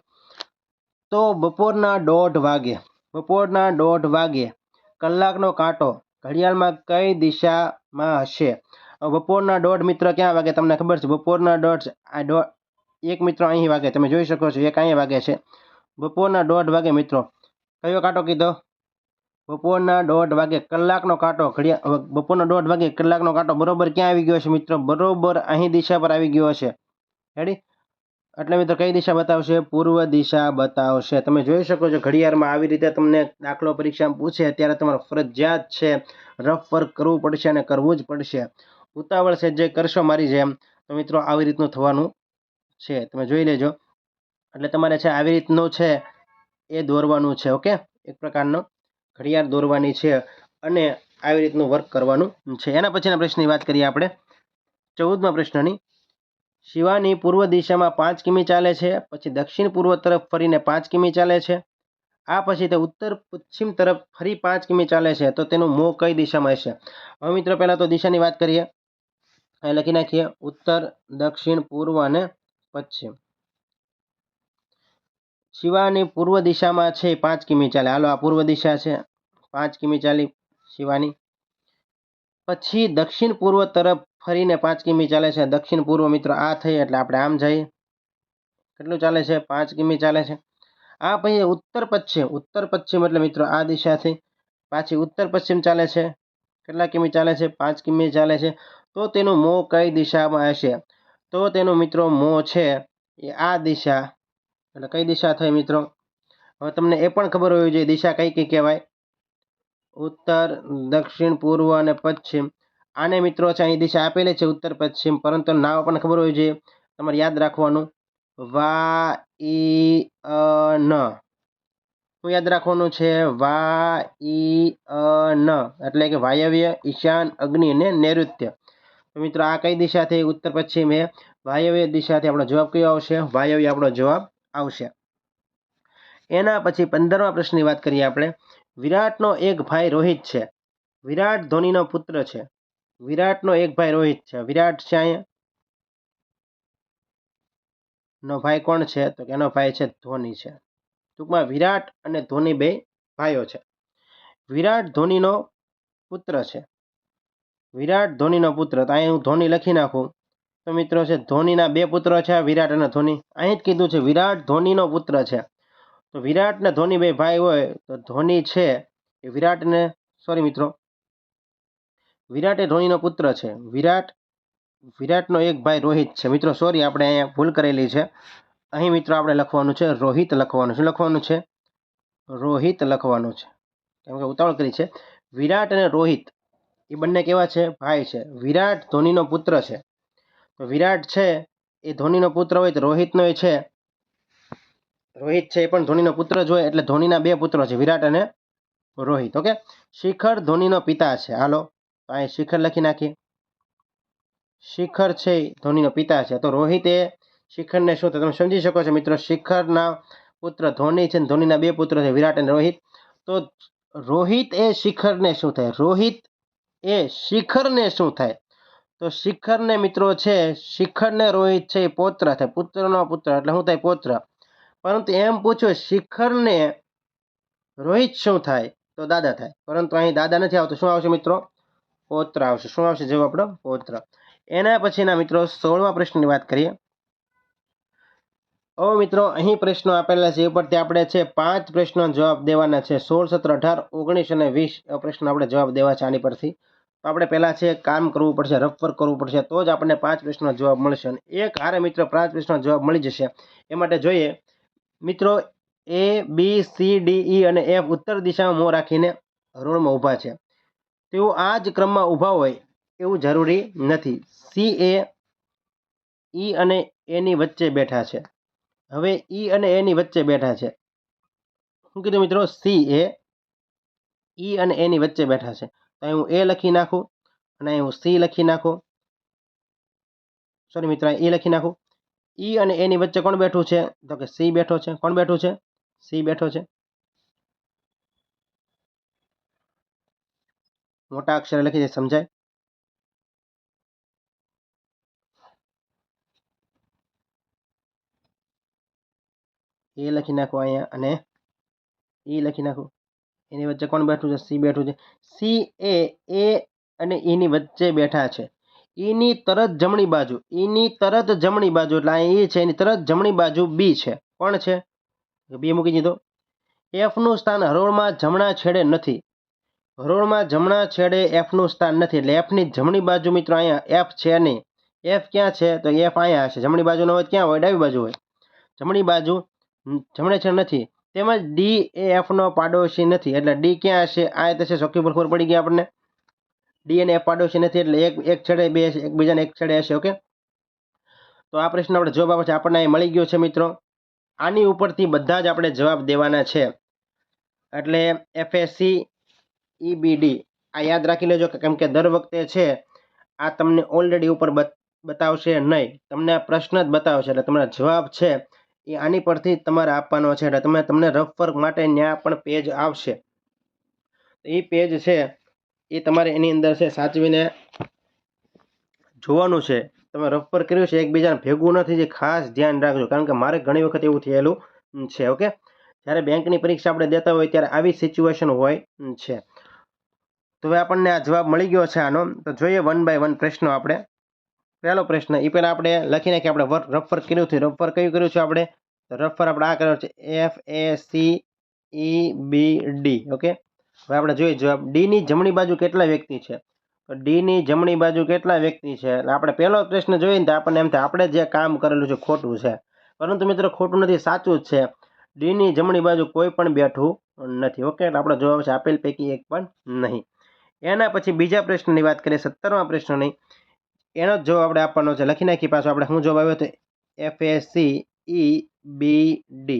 તો બપોરના 1:30 વાગે કલાકનો કાંટો ઘડિયાળમાં કઈ દિશામાં હશે? બપોરના 1:30 મિત્ર ક્યાં વાગે તમને ખબર છે? બપોરના 1:30 એક મિત્રો અહીં વાગે, તમે જોઈ શકો છો, એક અહીંયા વાગે છે. બપોરના 1:30 વાગે મિત્રો કયો કાંટો કીધો? બપોરના 1:30 વાગે કલાકનો કાંટો બપોરના 1:30 વાગે કલાકનો કાંટો બરોબર ક્યાં આવી ગયો છે મિત્રો? બરોબર અહીં દિશા પર આવી ગયો છે. રેડી? એટલે મિત્રો કઈ દિશા બતાવશે? પૂર્વ દિશા બતાવશે. તમે જોઈ શકો છો ઘડિયાળમાં આવી રીતે તમને દાખલો પરીક્ષામાં પૂછે ત્યારે તમારે ફરજિયાત છે રફ વર્ક કરવું પડશે અને કરવું જ પડશે. ઉતાવળ છે જે કરશો મારી જેમ તો મિત્રો આવી રીતનું થવાનું છે, તમે જોઈ લેજો. એટલે તમારે છે આવી રીતનું છે એ દોરવાનું છે. ઓકે, એક પ્રકારનો ઘડિયાળ દોરવાની છે અને આવી રીતનું વર્ક કરવાનું છે. એના પછીના પ્રશ્નની વાત કરીએ આપણે, 14મા પ્રશ્નની. શિવાની પૂર્વ દિશામાં 5 કિમી ચાલે છે, પછી દક્ષિણ પૂર્વ તરફ ફરીને 5 કિમી ચાલે છે. આ પછી તે ઉત્તર પશ્ચિમ તરફ ફરી 5 કિમી ચાલે છે, તો તેનું મોં કઈ દિશામાં હશે? હવે મિત્રો પહેલાં તો દિશાની વાત કરીએ. અહીં લખી નાખીએ ઉત્તર, દક્ષિણ, પૂર્વ અને પશ્ચિમ. શિવાની પૂર્વ દિશામાં છે 5 કિમી ચાલે. હાલો, આ પૂર્વ દિશા છે, 5 કિમી ચાલી શિવાની. પછી દક્ષિણ પૂર્વ તરફ ફરીને 5 કિમી ચાલે છે. દક્ષિણ પૂર્વ મિત્રો આ થઈ એટલે આપણે આમ જઈએ. કેટલું ચાલે છે? 5 કિમી ચાલે છે. આ પછી ઉત્તર પશ્ચિમ એટલે મિત્રો આ દિશાથી પાછી ઉત્તર પશ્ચિમ ચાલે છે. કેટલા કિમી ચાલે છે? 5 કિમી ચાલે છે. તો તેનું મોં કઈ દિશામાં હશે? તો તેનું મિત્રો મોં છે એ આ દિશા, એટલે કઈ દિશા થઈ મિત્રો? હવે તમને એ પણ ખબર હોવી જોઈએ દિશા કઈ કઈ કહેવાય? ઉત્તર, દક્ષિણ, પૂર્વ અને પશ્ચિમ. આને મિત્રો છે અહીં દિશા આપેલી છે ઉત્તર પશ્ચિમ, પરંતુ નામ પણ ખબર હોવી જોઈએ. તમારે યાદ રાખવાનું વાઇન. શું યાદ રાખવાનું છે? વાઇન એટલે કે વાયવ્ય, ઈશાન, અગ્નિ અને નૈઋત્ય. તો મિત્રો આ કઈ દિશાથી? ઉત્તર પશ્ચિમ એ વાયવ્ય દિશાથી આપણો જવાબ કયો આવશે? વાયવ્ય આપણો જવાબ આવશે. એના પછી 15મા પ્રશ્નની વાત કરીએ આપણે. વિરાટનો એક ભાઈ રોહિત છે. વિરાટ ધોનીનો પુત્ર છે. વિરાટનો એક ભાઈ રોહિત છે. વિરાટ છે અહીંયા નો ભાઈ કોણ છે? તો એનો ભાઈ છે ધોની છે. ટૂંકમાં વિરાટ અને ધોની બે ભાઈઓ છે. વિરાટ ધોનીનો પુત્ર છે. વિરાટ ધોનીનો પુત્ર, તો અહીં હું ધોની લખી નાખું તો મિત્રો છે ધોનીના બે પુત્રો છે, વિરાટ અને ધોની. અહીં જ કીધું છે વિરાટ ધોનીનો પુત્ર છે. તો વિરાટ ને ધોની બે ભાઈ હોય તો ધોની છે એ વિરાટને, સોરી મિત્રો, વિરાટ એ ધોનીનો પુત્ર છે. વિરાટનો એક ભાઈ રોહિત છે. મિત્રો સોરી, આપણે અહીંયા ભૂલ કરેલી છે. અહીં મિત્રો આપણે લખવાનું છે રોહિત લખવાનું. શું લખવાનું છે? રોહિત લખવાનું છે, કેમ કે ઉતાવળ કરી છે. વિરાટ અને રોહિત એ બંને કેવા છે? ભાઈ છે. વિરાટ ધોનીનો પુત્ર છે. તો વિરાટ છે એ ધોનીનો પુત્ર હોય તો રોહિતનો એ છે, રોહિત છે એ પણ ધોનીનો પુત્ર જ હોય, એટલે ધોનીના બે પુત્રો છે, વિરાટ અને રોહિત. ઓકે, શિખર ધોનીનો પિતા છે. હાલો, તો અહીં શિખર લખી નાખીએ. શિખર છે ધોનીનો પિતા છે. તો રોહિત એ શિખરને શું થાય તમે સમજી શકો છો મિત્રો. શિખરના પુત્ર ધોની છે, ધોનીના બે પુત્ર છે, વિરાટ અને રોહિત. તો રોહિત એ શિખરને શું થાય? રોહિત એ શિખરને શું થાય? તો શિખરને મિત્રો છે, શિખરને રોહિત છે એ પૌત્ર થાય. પુત્રનો પુત્ર એટલે શું થાય? પૌત્ર. પરંતુ એમ પૂછ્યું શિખરને રોહિત શું થાય? તો દાદા થાય. પરંતુ અહીં દાદા નથી આવતું. શું આવશે મિત્રો? પૌત્ર આવશે. શું આવશે જવાબ આપણો? પૌત્ર. એના પછીના મિત્રો 16મા પ્રશ્નની વાત કરીએ. હવે મિત્રો અહીં પ્રશ્નો આપેલા છે એ પરથી આપણે છે 5 પ્રશ્નો જવાબ દેવાના છે. 16, 17, 18, 19 અને 20 પ્રશ્નો આપણે જવાબ દેવા છે આની પરથી. તો આપણે પહેલાં છે કામ કરવું પડશે, રફ વર્ક કરવું પડશે, તો જ આપણને 5 પ્રશ્નો જવાબ મળશે. અને એક હારે મિત્રો 5 પ્રશ્નો જવાબ મળી જશે. એ માટે જોઈએ મિત્રો A, B, C, D, E અને F ઉત્તર દિશામાં મોં રાખીને હરોળમાં ઊભા છે. તેઓ આ જ ક્રમમાં ઊભા હોય એવું જરૂરી નથી. C એ E અને A ની વચ્ચે બેઠા છે. હવે E અને A ની વચ્ચે બેઠા છે. શું કીધું મિત્રો? C એ E અને A ની વચ્ચે બેઠા છે. તો અહીં હું A લખી નાખું અને અહીં હું C લખી નાખું. સોરી મિત્રો એ લખી નાખું. ઈ અને એની વચ્ચે કોણ બેઠું છે? તો કે સી બેઠો છે. કોણ બેઠું છે? સી બેઠો છે. મોટા અક્ષરે લખી દે, સમજાય. એ લખી નાખો અહીંયા અને ઈ લખી નાખું. એની વચ્ચે કોણ બેઠું છે? સી બેઠું છે. સી એ અને ઈની વચ્ચે બેઠા છે. ઈની તરત જમણી બાજુ, ઈની તરત જમણી બાજુ એટલે અહીં ઈ છે, એની તરત જમણી બાજુ બી છે. કોણ છે? બી મૂકી દીધો. એફનું સ્થાન હરોળમાં જમણા છેડે નથી. હરોળમાં જમણા છેડે એફનું સ્થાન નથી એટલે એફની જમણી બાજુ મિત્રો અહીંયા એફ છે નહીં. એફ ક્યાં છે? તો એફ અહીંયા હશે. જમણી બાજુ ન હોય ક્યાં હોય? ડાબી બાજુ હોય. જમણી બાજુ જમણે છેડે નથી. તેમજ ડી એ એફનો પાડોશી નથી એટલે ડી ક્યાં હશે? આ થશે. ચોખ્ખી ખબર પડી ગઈ આપણને. ડી અને એફ પાડોશી નથી એટલે એક છેડે બે હશે, એકબીજાને એક છેડે હશે. ઓકે, તો આ પ્રશ્ન આપણે જવાબ આપે છે આપણને અહીં મળી ગયો છે મિત્રો. આની ઉપરથી બધા જ આપણે જવાબ દેવાના છે એટલે FAC EBD આ યાદ રાખી લેજો કેમ કે દર વખતે છે આ તમને ઓલરેડી ઉપર બતાવશે નહીં, તમને આ પ્રશ્ન જ બતાવશે એટલે તમારા જવાબ છે એ આની પરથી તમારે આપવાનો છે. એટલે તમને રફ વર્ક માટે ત્યાં પણ પેજ આવશે. એ પેજ છે એ તમારે એની અંદર છે સાચવીને જોવાનું છે. તમે રફ વર્ક કર્યું છે એકબીજાને ભેગું નથી, જે ખાસ ધ્યાન રાખજો કારણ કે મારે ઘણી વખત એવું થયેલું છે. ઓકે, જ્યારે બેંકની પરીક્ષા આપણે દેતા હોય ત્યારે આવી સિચ્યુએશન હોય છે. તો હવે આપણને આ જવાબ મળી ગયો છે આનો. તો જોઈએ વન બાય વન પ્રશ્નો આપણે. પહેલો પ્રશ્ન એ પહેલાં આપણે લખી નાખીએ. આપણે રફ વર્ક કર્યું હતું. રફ વર્ક કયું કર્યું છે આપણે? તો રફ વર્ક આપણે આ કર્યો છે FACEBD. ઓકે, હવે આપણે જોઈએ જવાબ. ડીની જમણી બાજુ કેટલા વ્યક્તિ છે? તો ડીની જમણી બાજુ કેટલા વ્યક્તિ છે? એટલે આપણે પહેલો પ્રશ્ન જોઈએ ને તો આપણને એમ થાય આપણે જે કામ કરેલું છે ખોટું છે, પરંતુ મિત્રો ખોટું નથી, સાચું જ છે. ડીની જમણી બાજુ કોઈ પણ બેઠું નથી. ઓકે, એટલે આપણો જવાબ છે આપેલ પૈકી એક પણ નહીં. એના પછી બીજા પ્રશ્નની વાત કરીએ, 17મા પ્રશ્નની. એનો જ જવાબ આપણે આપવાનો છે. લખી નાખી પાછો આપણે શું જવાબ આવ્યો તો FACEBD.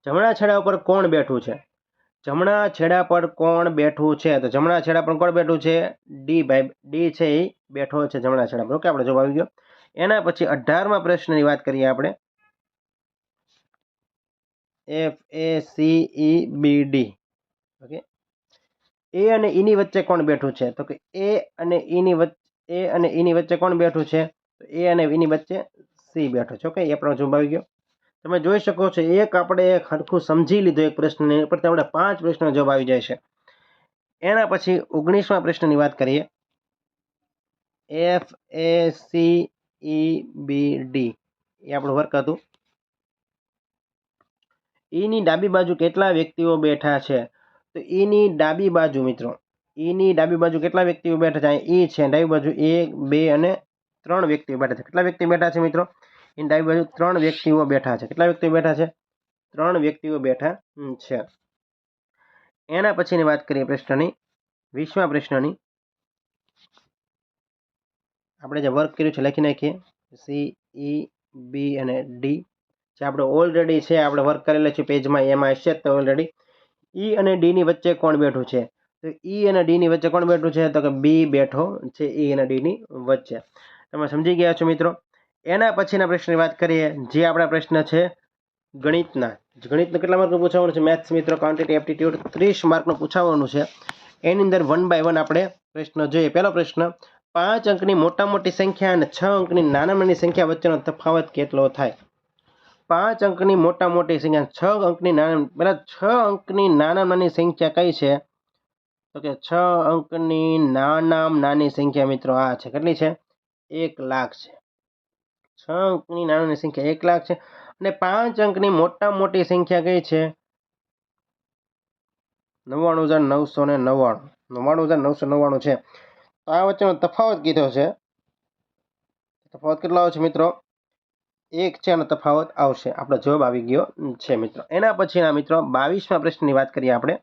જમણા છેડા ઉપર કોણ બેઠું છે? જમણા છેડા પર કોણ બેઠું છે? તો જમણા છેડા પર કોણ બેઠું છે? ડી ભાઈ, ડી છે એ બેઠો છે જમણા છેડા પર. ઓકે, આપણે જવાબ આવી ગયો. એના પછી 18મા પ્રશ્નની વાત કરીએ આપણે. FACEBD. ઓકે, એ અને ઈની વચ્ચે કોણ બેઠું છે? તો કે એ અને ઈની વચ્ચે કોણ બેઠું છે? તો એ અને ઈની વચ્ચે સી બેઠો છે. ઓકે, એ આપણો જવાબ આવી ગયો. તમે જોઈ શકો છો એક આપણે સરખું સમજી લીધો એક પ્રશ્નને પરથી આપણે 5 પ્રશ્નનો જવાબ આવી જાય છે. એના પછી 19મા પ્રશ્નની વાત કરીએ. FACEBD એ આપણું વર્ક હતું. ઈની ડાબી બાજુ કેટલા વ્યક્તિઓ બેઠા છે? તો ઈની ડાબી બાજુ મિત્રો, ઈની ડાબી બાજુ કેટલા વ્યક્તિઓ બેઠા છે? અહીં ઈ છે, ડાબી બાજુ 1 2 અને 3 વ્યક્તિઓ બેઠા છે. કેટલા વ્યક્તિ બેઠા છે મિત્રો? એની ડાબી બાજુ 3 વ્યક્તિઓ બેઠા છે. કેટલા વ્યક્તિઓ બેઠા છે? 3 વ્યક્તિઓ બેઠા છે. એના પછીની વાત કરીએ પ્રશ્નની, 20મા પ્રશ્નની. આપણે જે વર્ક કર્યું છે લખી નાખીએ. સી ઈ બી અને ડી જે આપણે ઓલરેડી છે આપણે વર્ક કરેલું છે પેજમાં, એમાં હશે તો ઓલરેડી. ઈ અને ડીની વચ્ચે કોણ બેઠું છે? તો ઈ અને ડીની વચ્ચે કોણ બેઠું છે? તો કે બી બેઠો છે ઈ અને ડીની વચ્ચે. તમે સમજી ગયા છો મિત્રો. એના પછીના પ્રશ્નની વાત કરીએ, જે આપણા પ્રશ્ન છે ગણિતના. ગણિતનું કેટલા માર્કનું પૂછાવાનું છે? મેથ્સ મિત્રો, ક્વોન્ટિટી એપ્ટિટ્યૂડ 30 માર્કનું પૂછાવાનું છે. એની અંદર વન બાય વન આપણે પ્રશ્ન જોઈએ. પહેલો પ્રશ્ન, 5 અંકની મોટા મોટી સંખ્યા અને 6 અંકની નાની સંખ્યા વચ્ચેનો તફાવત કેટલો થાય? 5 અંકની મોટા મોટી સંખ્યા, 6 અંકની નાની સંખ્યા કઈ છે? તો કે 6 અંકની નાની સંખ્યા મિત્રો આ છે. કેટલી છે? 1 લાખ છે. 6 અંકની નાની સંખ્યા 1 લાખ છે. અને 5 અંકની મોટા મોટી સંખ્યા કઈ છે? 99,999. 99,999 છે. તો આ વચ્ચેનો તફાવત કીધો છે. તફાવત કેટલો આવશે મિત્રો? 1 છે, અને તફાવત આવશે. આપણો જવાબ આવી ગયો છે મિત્રો. એના પછીના મિત્રો 22મા પ્રશ્નની વાત કરીએ આપણે.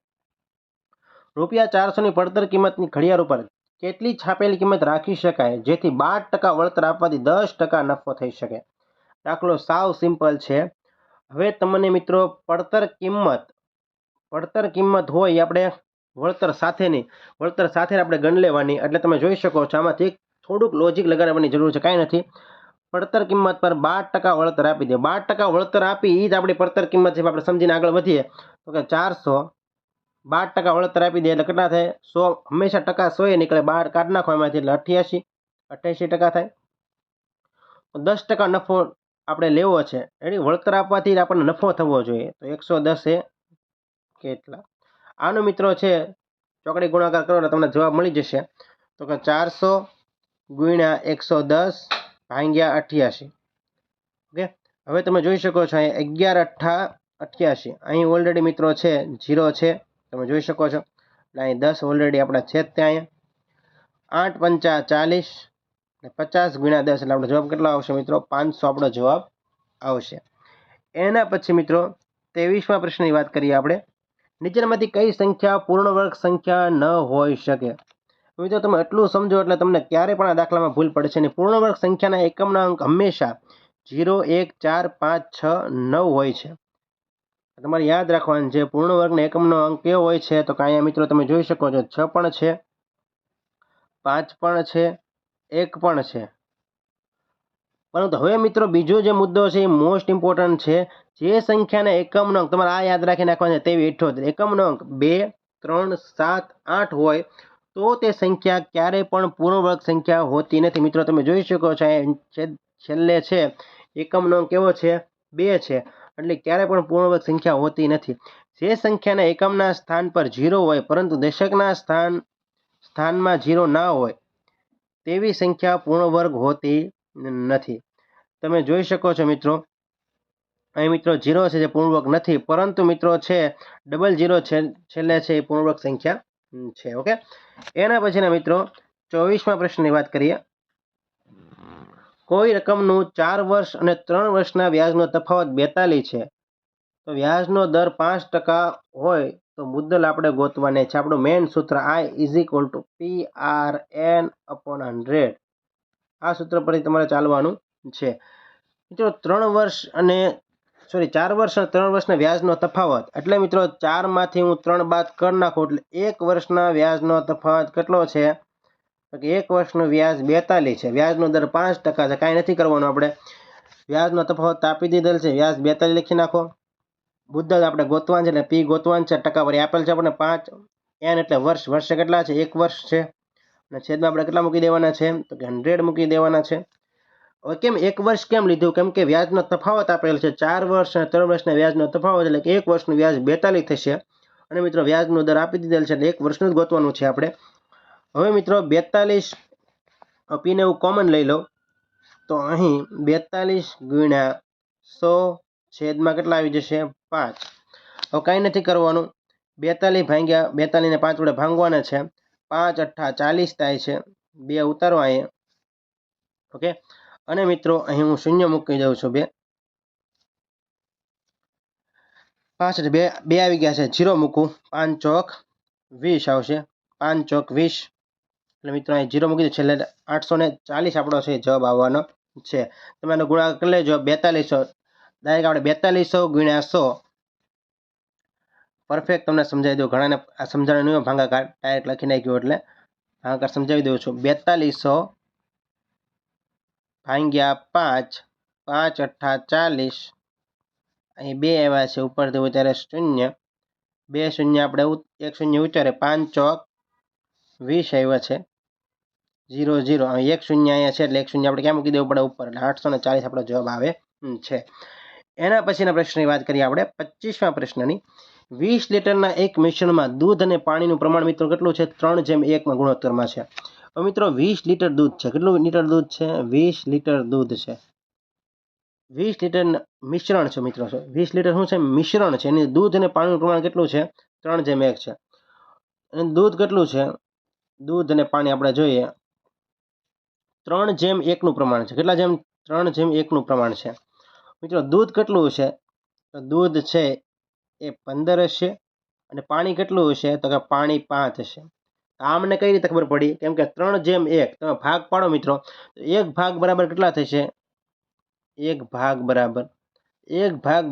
₹400ની પડતર કિંમતની ઘડિયાળ ઉપર કેટલી છાપેલી કિંમત રાખી શકાય જેથી 12% વળતર આપવાથી 10% નફો થઈ શકે? દાખલો સાવ સિમ્પલ છે. હવે તમને મિત્રો પડતર કિંમત હોય આપણે વળતર સાથે આપણે ગણ લેવાની. એટલે તમે જોઈ શકો છો આમાંથી થોડુંક લોજિક લગાડવાની જરૂર છે, કાંઈ નથી. પડતર કિંમત પર 12% વળતર આપી દે. 12% વળતર આપી એ જ આપણી પડતર કિંમત છે. આપણે સમજીને આગળ વધીએ તો કે 400, 12% વળતર આપી દે એટલે કેટલા થાય? 100. હંમેશા ટકા 100 નીકળે, 12 કાઢી નાખો એમાંથી એટલે 88% થાય. 10% નફો આપણે લેવો છે, એની વળતર આપવાથી આપણને નફો થવો જોઈએ. તો 110 એ કેટલા? આનો મિત્રો છે ચોકડી ગુણાકાર કરો એટલે તમને જવાબ મળી જશે. તો કે 400 ગુણ્યા 110 ભાગ્યા 88. ઓકે, હવે તમે જોઈ શકો છો અહીં 11 8 88. અહીં ઓલરેડી મિત્રો છે 0 છે, તમે જોઈ શકો છો. અહીં 10 ઓલરેડી આપણા છે જ ત્યાં. 8 પંચા 40 50 ગુણ્યા 10 એટલે આપણો જવાબ કેટલો આવશે મિત્રો? 500 આપણો જવાબ આવશે. એના પછી મિત્રો 23મા પ્રશ્નની વાત કરીએ આપણે. નીચેનામાંથી કઈ સંખ્યા પૂર્ણ વર્ગ સંખ્યા ન હોઈ શકે? મિત્રો તમે એટલું સમજો એટલે તમને ક્યારે પણ આ દાખલામાં ભૂલ પડશે નહીં. પૂર્ણ વર્ગ સંખ્યાના એકમના અંક હંમેશા 0 1 4 5 6 9 હોય છે. તમારે યાદ રાખવાનું છે. પૂર્ણ વર્ગના એકમનો અંક કેવો હોય છે? તો કે અહીંયા મિત્રો તમે જોઈ શકો છો 6 પણ છે, 5 પણ છે, 1 પણ છે. પરંતુ હવે મિત્રો બીજો જે મુદ્દો છે એ મોસ્ટ ઇમ્પોર્ટન્ટ છે. જે સંખ્યાના એકમનો અંક તમારે આ યાદ રાખી નાખવાનો છે, તેવી 78 એકમનો અંક 2 3 7 8 હોય તો તે સંખ્યા ક્યારેય પણ પૂર્ણ વર્ગ સંખ્યા હોતી નથી. મિત્રો તમે જોઈ શકો છો છેલ્લે છે એકમનો અંક કેવો છે? 2 છે, એટલે ક્યારેય પણ પૂર્ણ વર્ગ સંખ્યા હોતી નથી. જે સંખ્યાના એકમના સ્થાન પર 0 હોય પરંતુ દશકના સ્થાનમાં 0 ના હોય તેવી સંખ્યા પૂર્ણ વર્ગ હોતી નથી. તમે જોઈ શકો છો મિત્રો અહીં મિત્રો 0 છે જે પૂર્ણ વર્ગ નથી, પરંતુ મિત્રો છે 00 છે છેલ્લે છે એ પૂર્ણ વર્ગ સંખ્યા છે. ઓકે, એના પછીના મિત્રો 24મા પ્રશ્નની વાત કરીએ. કોઈ રકમનું 4 વર્ષ અને 3 વર્ષના વ્યાજનો તફાવત 42 છે, તો વ્યાજનો દર 5% હોય તો મુદ્દલ આપણે ગોતવાની છે. આપણું મેઇન સૂત્ર I = PRN/100. આ સૂત્ર પરથી તમારે ચાલવાનું છે. મિત્રો 4 વર્ષ અને 3 વર્ષના વ્યાજનો તફાવત એટલે મિત્રો 4માંથી હું 3 બાદ કરી નાખું એટલે 1 વર્ષના વ્યાજનો તફાવત કેટલો છે? તો કે 1 વર્ષનું વ્યાજ 42 છે, વ્યાજનો દર 5% છે. કાંઈ નથી કરવાનું, આપણે વ્યાજનો તફાવત આપી દીધેલ છે, વ્યાજ 42 લખી નાખો. મુદ્દલ આપણે ગોતવાનું છે એટલે P ગોતવાનું છે. ટકાવારી આપેલ છે આપણને 5. N એટલે વર્ષ, વર્ષે કેટલા છે? 1 વર્ષ છે. અને છેદમાં આપણે કેટલા મૂકી દેવાના છે? તો કે 100 મૂકી દેવાના છે. હવે કેમ 1 વર્ષ કેમ લીધું? કેમ કે વ્યાજનો તફાવત આપેલ છે. 4 વર્ષ અને 3 વર્ષના વ્યાજનો તફાવત એટલે કે 1 વર્ષનું વ્યાજ 42 થશે. અને મિત્રો વ્યાજનો દર આપી દીધેલ છે એટલે 1 વર્ષનું જ ગોતવાનું છે આપણે. હવે મિત્રો 42 પીને હું કોમન લઈ લઉં તો અહીં 42 ગુણ્યા 100 છેદમાં કેટલા આવી જશે? 5. હવે કાંઈ નથી કરવાનું, 42 ભાગ્યા 42 ને 5 વડે ભાંગવાના છે. 5 8 40 થાય છે, 2 ઉતારો અહીંયા. ઓકે, અને મિત્રો અહીં હું શૂન્ય મૂકી દઉં છું. 5 2 આવી ગયા છે, 0 મૂકું, 5 ચોક 20 આવશે. 5 ચોક 20 એટલે મિત્રો અહીં 0 મૂકી દઉં, છેલ્લે 840 આપણો છે જવાબ આવવાનો છે. તમે આનો ગુણાકાર કરી લેજો. 4200 ડાયરેક્ટ આપણે 4200 ગુણ્યા 100 પરફેક્ટ તમને સમજાવી દઉં. ઘણાને આ સમજાવવાનું નહીં, ભાગાકાર ડાયરેક્ટ લખી નાખ્યો એટલે ભાગાકાર સમજાવી દઉં છું. 4200 ભાગ્યા 5, 5 8 40, અહીં 2 આવ્યા છે, ઉપરથી ઉતારે 0, 2 શૂન્ય આપણે 1 શૂન્ય ઉતારે, 5 ચોક 20 આવ્યા છે, 0 0. અહીં 1 શૂન્ય અહીંયા છે એટલે 1 શૂન્ય આપણે ક્યાં મૂકી દેવું પડે? ઉપર, એટલે 840 આપણો જવાબ આવે છે. એના પછીના પ્રશ્નની વાત કરીએ આપણે 25મા પ્રશ્નની. 20 લીટરના એક મિશ્રણમાં દૂધ અને પાણીનું પ્રમાણ મિત્રો કેટલું છે? 3:1 ગુણોત્તરમાં છે. હવે મિત્રો 20 લીટર દૂધ છે. કેટલું લીટર દૂધ છે? 20 લીટર દૂધ છે. 20 લીટર મિશ્રણ છે મિત્રો. 20 લીટર શું છે? મિશ્રણ છે. એની દૂધ અને પાણીનું પ્રમાણ કેટલું છે? 3:1 છે. અને દૂધ કેટલું છે? દૂધ અને પાણી આપણે જોઈએ 3:1 પ્રમાણ છે. કેટલા 3:1 પ્રમાણ છે. મિત્રો દૂધ કેટલું છે? તો દૂધ છે એ 15 હશે. અને પાણી કેટલું હશે? તો કે પાણી 5 હશે. આમને કઈ રીતે ખબર પડી? કેમ કે 3:1 તમે ભાગ પાડો મિત્રો, તો 1 ભાગ બરાબર કેટલા થશે? 1 ભાગ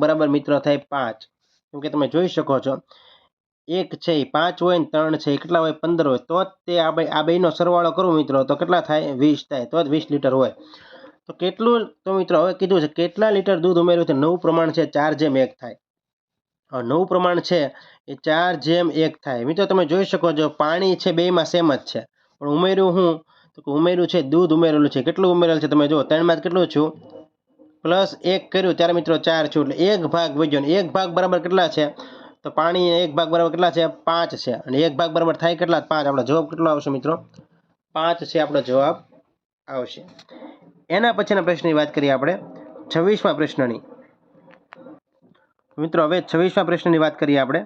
બરાબર મિત્રો થાય 5. કેમ કે તમે જોઈ શકો છો 1 છે એ 5 હોય ને 3 છે એ કેટલા હોય 15 હોય તો જ તે આ બેનો સરવાળો કરું મિત્રો તો કેટલા થાય 20 થાય તો જ 20 લીટર હોય. તો કેટલું તો મિત્રો હવે કીધું છે કેટલા લીટર દૂધ ઉમેર્યું છે નવું પ્રમાણ છે 4:1 થાય. હવે નવું પ્રમાણ છે એ 4:1 થાય. મિત્રો તમે જોઈ શકો છો પાણી છે બેમાં સેમ જ છે પણ ઉમેર્યું હું તો ઉમેર્યું છે દૂધ ઉમેરેલું છે. કેટલું ઉમેરેલું છે તમે જુઓ 3 માં કેટલું છું +1 કર્યું ત્યારે મિત્રો 4 છું એટલે 1 ભાગ વધ્યો ને 1 ભાગ બરાબર કેટલા છે તો પાણી 1 ભાગ બરાબર કેટલા છે 5 છે અને 1 ભાગ બરાબર થાય કેટલા 5. આપણો જવાબ કેટલો આવશે મિત્રો 5 છે આપણો જવાબ આવશે. એના પછીના પ્રશ્નની વાત કરીએ આપણે 26મા પ્રશ્નની. મિત્રો હવે 26મા પ્રશ્નની વાત કરીએ આપણે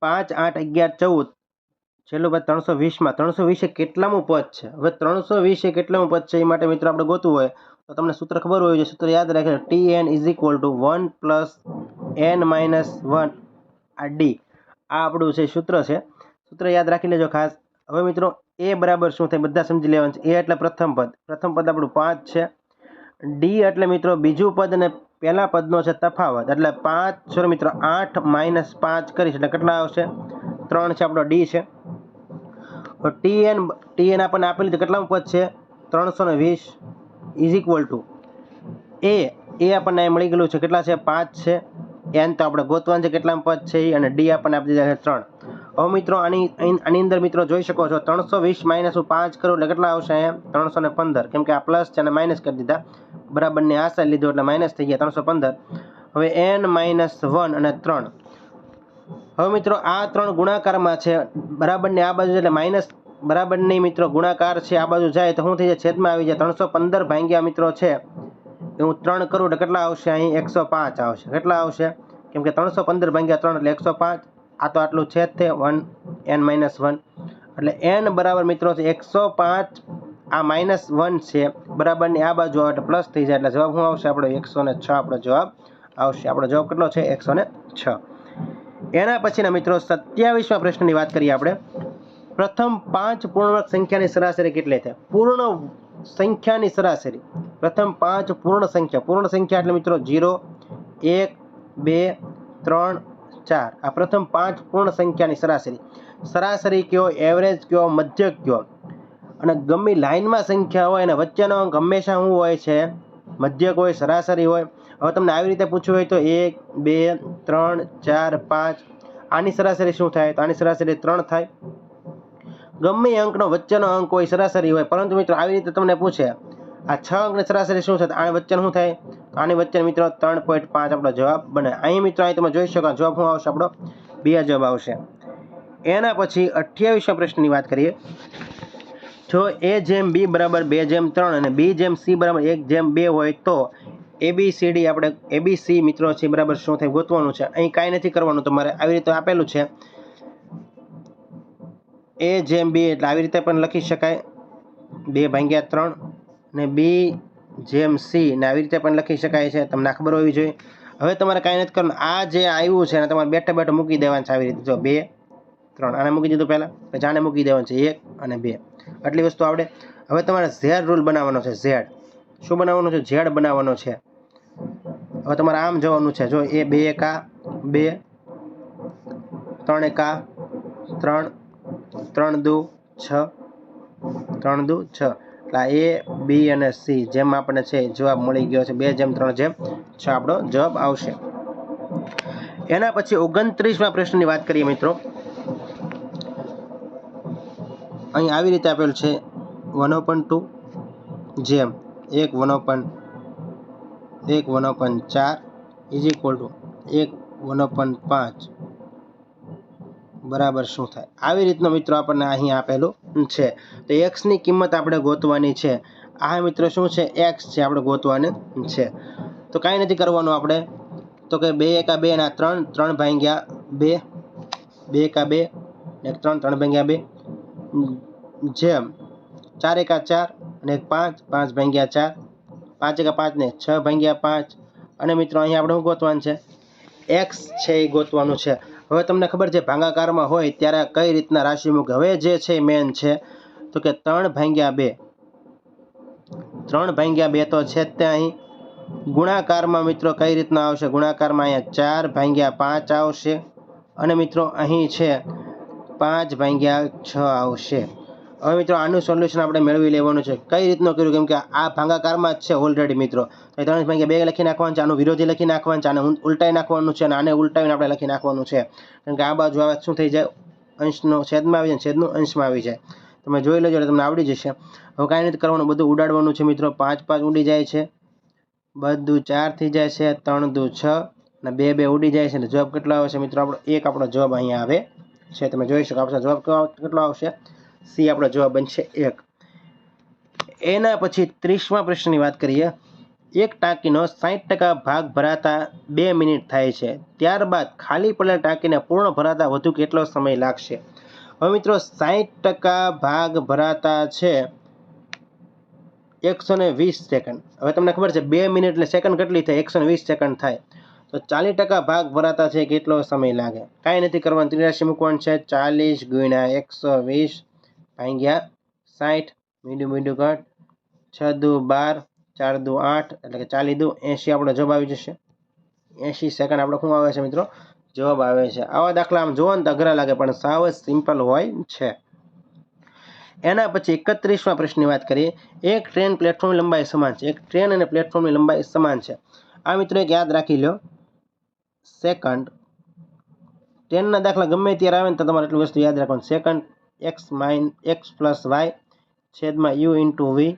5, 8, 11, 14 છેલ્લું પદ 320માં 320 એ કેટલામું પદ છે. હવે 320 એ કેટલામું પદ છે એ માટે મિત્રો આપણે ગોતવું હોય તો તમને સૂત્ર ખબર હોય છે. સૂત્ર યાદ રાખીને Tn = 1 + n - 1 આ d આ આપણું છે સૂત્ર છે. સૂત્ર યાદ રાખી લેજો ખાસ. હવે મિત્રો a બરાબર શું થાય બધા સમજી લેવાનું છે. a એટલે પ્રથમ પદ આપણું 5 છે. d એટલે મિત્રો બીજું પદ અને પહેલા પદનો છે તફાવત એટલે 5 મિત્રો 8 - 5 કરીશ એટલે કેટલા આવશે 3 છે આપણો d છે. tn આપણને આપેલું છે કેટલામું પદ છે 320 = a આપણને મળી ગયેલું છે કેટલા છે 5 છે. n તો આપણે ગોતવાનું છે કેટલામું પદ છે અને d આપણને આપી દીધા છે 3. હવે મિત્રો આની અંદર મિત્રો જોઈ શકો છો 320 - 5 કરું એટલે કેટલા આવશે અહીંયા 315 કેમ કે આ પ્લસ છે અને માઇનસ કરી દીધા બરાબરની આ સાઈડ લીધો એટલે માઇનસ થઈ ગયા 315. હવે n - 1 અને 3. હવે મિત્રો આ 3 ગુણાકારમાં છે બરાબરની આ બાજુ એટલે માઇનસ બરાબરની મિત્રો ગુણાકાર છે આ બાજુ જાય તો શું થઈ જાય છેદમાં આવી જાય 315 ભાગ્યા મિત્રો છે એ હું 3 કરું એટલે કેટલા આવશે અહીં 105 આવશે. કેટલા આવશે કેમ કે 315 ભાગ્યા 3 એટલે 105. આ તો આટલું છેદ છે n - 1 એટલે n બરાબર મિત્રો છે 105. આ -1 છે બરાબરની આ બાજુ આવે એટલે પ્લસ થઈ જાય એટલે જવાબ શું આવશે આપણો 106 આપણો જવાબ આવશે. આપણો જવાબ કેટલો છે 106. એના પછીના મિત્રો 27મા પ્રશ્નની વાત કરીએ આપણે. પ્રથમ 5 પૂર્ણાંક સંખ્યાની સરાસરી કેટલી થાય. પૂર્ણ સંખ્યાની સરાસરી પ્રથમ 5 પૂર્ણ સંખ્યા એટલે મિત્રો 0, 1, 2, 3, 4 આ પ્રથમ 5 પૂર્ણ સંખ્યાની સરાસરી કયો એવરેજ કયો મધ્યક કયો અને ગમે લાઈનમાં સંખ્યા હોય અને વચ્ચેનો અંક હંમેશા શું હોય છે મધ્યક હોય સરાસરી હોય. હવે તમને આવી રીતે પૂછવું હોય તો 1, 2, 3, 4, 5 આની સરાસરી શું થાય તો આની સરાસરી 3 થાય. ગમે અંકનો વચ્ચેનો અંક હોય સરાસરી હોય પરંતુ મિત્રો આવી રીતે તમને પૂછે આ 6 અંકની સરાસરી શું છે આની વચ્ચે શું થાય તો આની વચ્ચે મિત્રો 3.5 આપણો જવાબ બને. અહીં મિત્રો અહીં તમે જોઈ શકો જવાબ શું આવશે આપણો 2 જવાબ આવશે. એના પછી 28મા પ્રશ્નની વાત કરીએ. જો a/b = 2/3 અને b/c = 1/2 હોય તો ABCD આપણે ABC મિત્રો છે બરાબર શું થાય ગોતવાનું છે. અહીં કાંઈ નથી કરવાનું તમારે આવી રીતે આપેલું છે a/b એટલે આવી રીતે પણ લખી શકાય 2/3 ને b/c ને આવી રીતે પણ લખી શકાય છે. તમને ખબર હોવી જોઈએ. હવે તમારે કાંઈ નથી કરવાનું આ જે આવ્યું છે ને તમારે બેઠા મૂકી દેવાનું છે આવી રીતે જો 2, 3 આને મૂકી દીધું પહેલાં પછી આને મૂકી દેવાનું છે 1 અને 2 આટલી વસ્તુ આવડે. હવે તમારે ઝેડ રૂલ બનાવવાનો છે. ઝેડ શું બનાવવાનું છે ઝેડ બનાવવાનો છે. હવે તમારે આમ જવાનું છે જો એ 2 1 2 3 1 3 3 2 6 3 2 6 એટલે A B અને C જેમ આપણને છે જવાબ મળી ગયો છે 2:3:6 આપણો જવાબ આવશે. એના પછી 29મા પ્રશ્નની વાત કરીએ મિત્રો. અહીં આવી રીતે આપેલું છે 1/2 જેમ 1/4 = 1/5 બરાબર શું થાય. આવી રીતનો મિત્રો આપણને અહીં આપેલું છે. તો x ની કિંમત આપણે ગોતવાની છે. આ મિત્રો શું છે x છે આપણે ગોતવાની છે. તો કાંઈ નથી કરવાનું આપણે તો કે 2 1 2 અને 3 3/2 2 1 2 ને 3 3/2 જેમ 4 1 4 અને 5 5/4 5 1 5 ને 6/5 અને મિત્રો અહીં આપણે શું ગોતવાનું છે x છે એ ગોતવાનું છે. હવે તમને ખબર છે ભાગાકારમાં હોય ત્યારે કઈ રીતના રાશિ મૂકે. હવે જે છે મેન છે તો કે 3/2 તો છે તે અહીં ગુણાકારમાં મિત્રો કઈ રીતના આવશે ગુણાકારમાં અહીંયા 4/5 આવશે અને મિત્રો અહીં છે 5/6 આવશે। હવે મિત્રો આનું સોલ્યુશન આપણે મેળવી લેવાનું છે। કઈ રીતનું કર્યું, કેમ કે આ ભાગાકારમાં જ છે ઓલરેડી મિત્રો, તો 3/2 લખી નાખવાનું છે, આનું વિરોધી લખી નાખવાનું છે, આને ઉલટાઈ નાખવાનું છે અને આને ઉલટાવીને આપણે લખી નાખવાનું છે, કારણ કે આ બાજુ આવે શું થઈ જાય, અંશનો છેદમાં આવી જાય, છેદનું અંશમાં આવી જાય। તમે જોઈ લેજો એટલે તમને આવડી જશે। હવે કાંઈ નથી કરવાનું, બધું ઉડાડવાનું છે મિત્રો। 5 ઉડી જાય છે, બધું 4 થઈ જાય છે, 3 દુ 6 અને 2 ઉડી જાય છે, અને જવાબ કેટલો આવે છે મિત્રો? આપણો જવાબ અહીંયા આવે છે। તમે જોઈ શકો આપણો જવાબ કેટલો આવશે? સી આપણો જવાબ બનશે 1। એના પછી 30મા પ્રશ્નની વાત કરીએ। એક ટાંકીનો 60% ભાગ ભરાતા 2 મિનિટ થાય છે, ત્યારબાદ ખાલી પડેલ ટાંકીને પૂર્ણ ભરાતા વધુ કેટલો સમય લાગશે? હવે મિત્રો 60% ભાગ ભરાતા છે 120 સેકન્ડ। હવે તમને ખબર છે 2 મિનિટ એટલે સેકન્ડ કેટલી થાય? 120 સેકન્ડ થાય। તો 40% ભાગ ભરાતા છે કેટલો સમય લાગે? કાંઈ નથી કરવાનું, 83 મૂકવાનું છે। 40 ગુણ્યા 120 ભાગ્યા 60, મીંડું કટ, 6 દુ 12, 4 દુ 8, એટલે કે 40 દુ 80 આપણો જવાબ આવી જશે। 80 સેકન્ડ આપણો શું આવે છે મિત્રો? જવાબ આવે છે। આવા દાખલા આમ જોવો ને તો અઘરા લાગે, પણ સાવ જ સિમ્પલ હોય છે। એના પછી 31મા પ્રશ્નની વાત કરીએ। એક ટ્રેન પ્લેટફોર્મની લંબાઈ સમાન છે, એક ટ્રેન અને પ્લેટફોર્મની લંબાઈ સમાન છે। આ મિત્રો એક યાદ રાખી લો, સેકન્ડ ટ્રેનના દાખલા ગમે ત્યારે આવે ને તો તમારે એટલી વસ્તુ યાદ રાખવાની, સેકન્ડ x પ્લસ વાય છેદમાં u ઇન્ટુ વી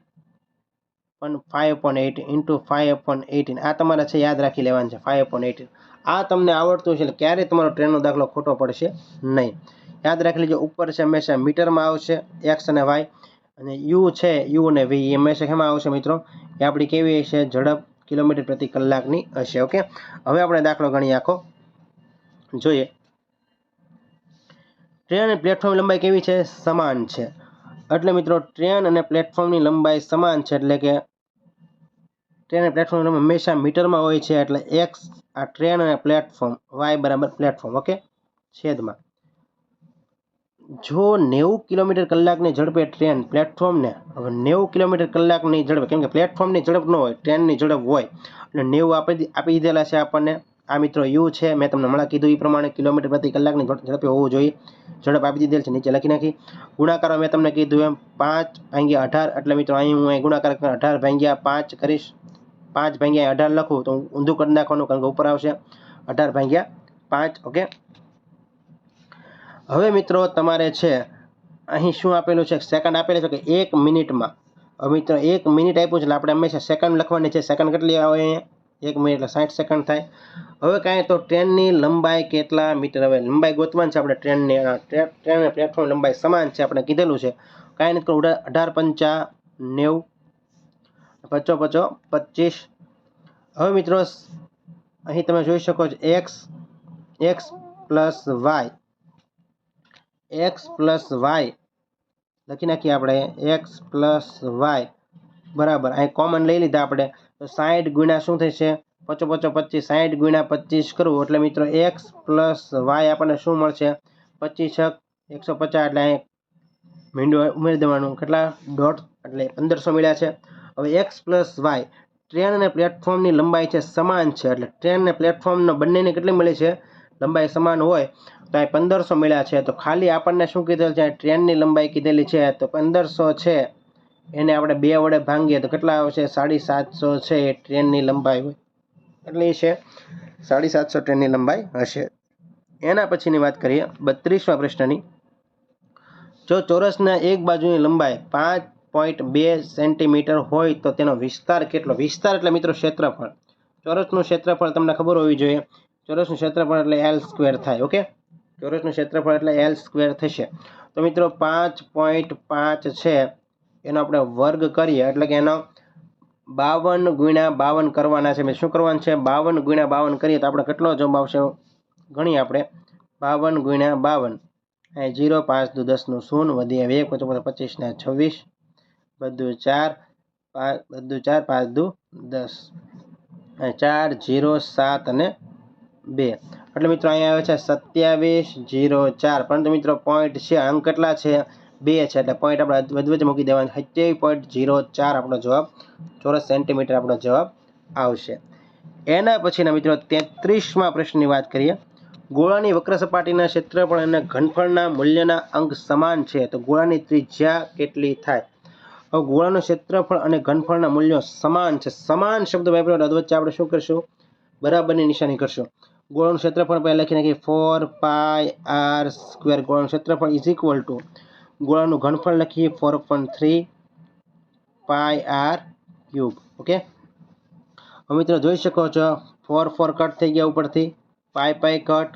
પણ 5/18 ઇન્ટુ 5/18 આ તમારે છે યાદ રાખી લેવાનું છે। 5/18 આ તમને આવડતું છે એટલે ક્યારેય તમારો ટ્રેનનો દાખલો ખોટો પડશે નહીં। યાદ રાખી લેજો, ઉપર છે હંમેશા મીટરમાં આવશે એક્સ અને વાય, અને યુ છે યુ અને વી એ હંમેશા શેમાં આવશે મિત્રો? એ આપણી કેવી હશે? ઝડપ કિલોમીટર પ્રતિ કલાકની હશે। ઓકે, હવે આપણે દાખલો ગણીએ આખો જોઈએ। ટ્રેન અને પ્લેટફોર્મની લંબાઈ કેવી છે? સમાન છે। એટલે મિત્રો ટ્રેન અને પ્લેટફોર્મની લંબાઈ સમાન છે, એટલે કે ટ્રેન અને પ્લેટફોર્મની લંબાઈ હંમેશા મીટરમાં હોય છે, એટલે એક્સ આ ટ્રેન અને પ્લેટફોર્મ, વાય બરાબર પ્લેટફોર્મ, ઓકે, છેદમાં જો 90 કિલોમીટર કલાકની ઝડપે ટ્રેન પ્લેટફોર્મને, હવે 90 કિલોમીટર કલાકની ઝડપે, કેમ કે પ્લેટફોર્મની ઝડપ ન હોય, ટ્રેનની ઝડપ હોય, એટલે 90 આપી દીધેલા છે આપણને। આ મિત્રો યુ છે, મેં તમને હમણાં કીધું એ પ્રમાણે કિલોમીટર પ્રતિ કલાકની ઝડપે હોવું જોઈએ, ઝડપ આપી દીધેલ છે, નીચે લખી નાખી। ગુણાકાર મેં તમને કીધું એમ 5/18, એટલે મિત્રો અહીં હું ગુણાકાર 18/5 કરીશ, 5/18 લખું તો ઊંધું કરી નાખવાનું, કારણ કે ઉપર આવશે 18/5, ઓકે। હવે મિત્રો તમારે છે અહીં શું આપેલું છે? સેકન્ડ આપેલું છે કે 1 મિનિટમાં। હવે મિત્રો 1 મિનિટ આપ્યું છે એટલે આપણે હંમેશા સેકન્ડ લખવાની છે। સેકન્ડ કેટલી આવે? 1 મિનિટ એટલે 60 સેકન્ડ થાય। હવે કાંઈ તો ટ્રેનની લંબાઈ કેટલા મીટર? હવે લંબાઈ ગોતવાની છે આપણે ટ્રેનની, ટ્રેન અને પ્લેટફોર્મ લંબાઈ સમાન છે આપણે કીધેલું છે। કાંઈ નથી કરવું, 18×5 = 90, 5 × 5 = 25। હવે મિત્રો અહીં તમે જોઈ શકો છો x પ્લસ વાય લખી નાખીએ આપણે, x પ્લસ વાય બરાબર, અહીં કોમન લઈ લીધા આપણે, તો 60 ગુણ્યા શું થશે? 5 × 5 = 25, 60 ગુણ્યા 25 કરવું એટલે મિત્રો x પ્લસ વાય આપણને શું મળશે? 25 × 150, એટલે અહીં મીંડું ઉમેરી દેવાનું, કેટલા? દોઢ, એટલે 1500 મળ્યા છે। હવે x પ્લસ વાય, ટ્રેન અને પ્લેટફોર્મની લંબાઈ છે સમાન છે, એટલે ટ્રેન અને પ્લેટફોર્મનો બંનેની કેટલી મળી છે? લંબાઈ સમાન હોય તો અહીં 1500 મળ્યા છે। તો ખાલી આપણને શું કીધેલ છે? ટ્રેનની લંબાઈ કીધેલી છે, તો 1500 છે એને આપણે 2 વડે ભાંગીએ તો કેટલા આવશે? 750 છે એ ટ્રેનની લંબાઈ હોય, એટલે એ છે 750 ટ્રેનની લંબાઈ હશે। એના પછીની વાત કરીએ 32મા પ્રશ્નની। જો ચોરસના એક બાજુની લંબાઈ 5.2 સેન્ટીમીટર હોય તો તેનો વિસ્તાર કેટલો? વિસ્તાર એટલે મિત્રો ક્ષેત્રફળ, ચોરસનું ક્ષેત્રફળ તમને ખબર હોવી જોઈએ, ચોરસનું ક્ષેત્રફળ એટલે L² થાય, ઓકે, ચોરસનું ક્ષેત્રફળ એટલે L² થશે। તો મિત્રો 5.5 છે એનો આપણે વર્ગ કરીએ, એટલે કે એનો 52 × 52 કરવાના છે। શું કરવાનું છે? 52 × 52 કરીએ તો આપણે કેટલો જવાબ આવશે? ગણીએ આપણે, 52 × 52, અહીં 0, 5 દુ 10 નું 0, વધી 1, 25 ને 26, બધું 4, 5 દુ 10, 4, 0, 7 અને 2, એટલે મિત્રો અહીંયા આવે છે 2704, પરંતુ મિત્રો પોઈન્ટ છે, અંક કેટલા છે? 2 છે, એટલે પોઈન્ટ આપણે વચ્ચે મૂકી દેવાનું, 27.04 આપણો જવાબ, ચોરસ સેન્ટીમીટર આપણો જવાબ આવશે। એના પછીના મિત્રો 33મા પ્રશ્નની વાત કરીએ। ગોળાની વક્ર સપાટીના ક્ષેત્રફળ અને ઘનફળના મૂલ્યના અંક સમાન છે તો ગોળાની ત્રિજ્યા કેટલી થાય? હવે ગોળાનું ક્ષેત્રફળ અને ઘનફળના મૂલ્યો સમાન છે. સમાન શબ્દ વાપર્યો અધવચ્ચે આપણે શું કરશું? બરાબરની નિશાની કરશું. ગોળાનું ક્ષેત્રફળ પહેલા લખી નાખીએ 4πr². ગોળાનું ક્ષેત્રફળ ઇઝ ઇક્વલ ટુ ગોળાનું ઘનફળ લખીએ 4.3πr³. ઓકે, હવે મિત્રો જોઈ શકો છો 4 4 કટ થઈ ગયા ઉપરથી, પાઈ કટ,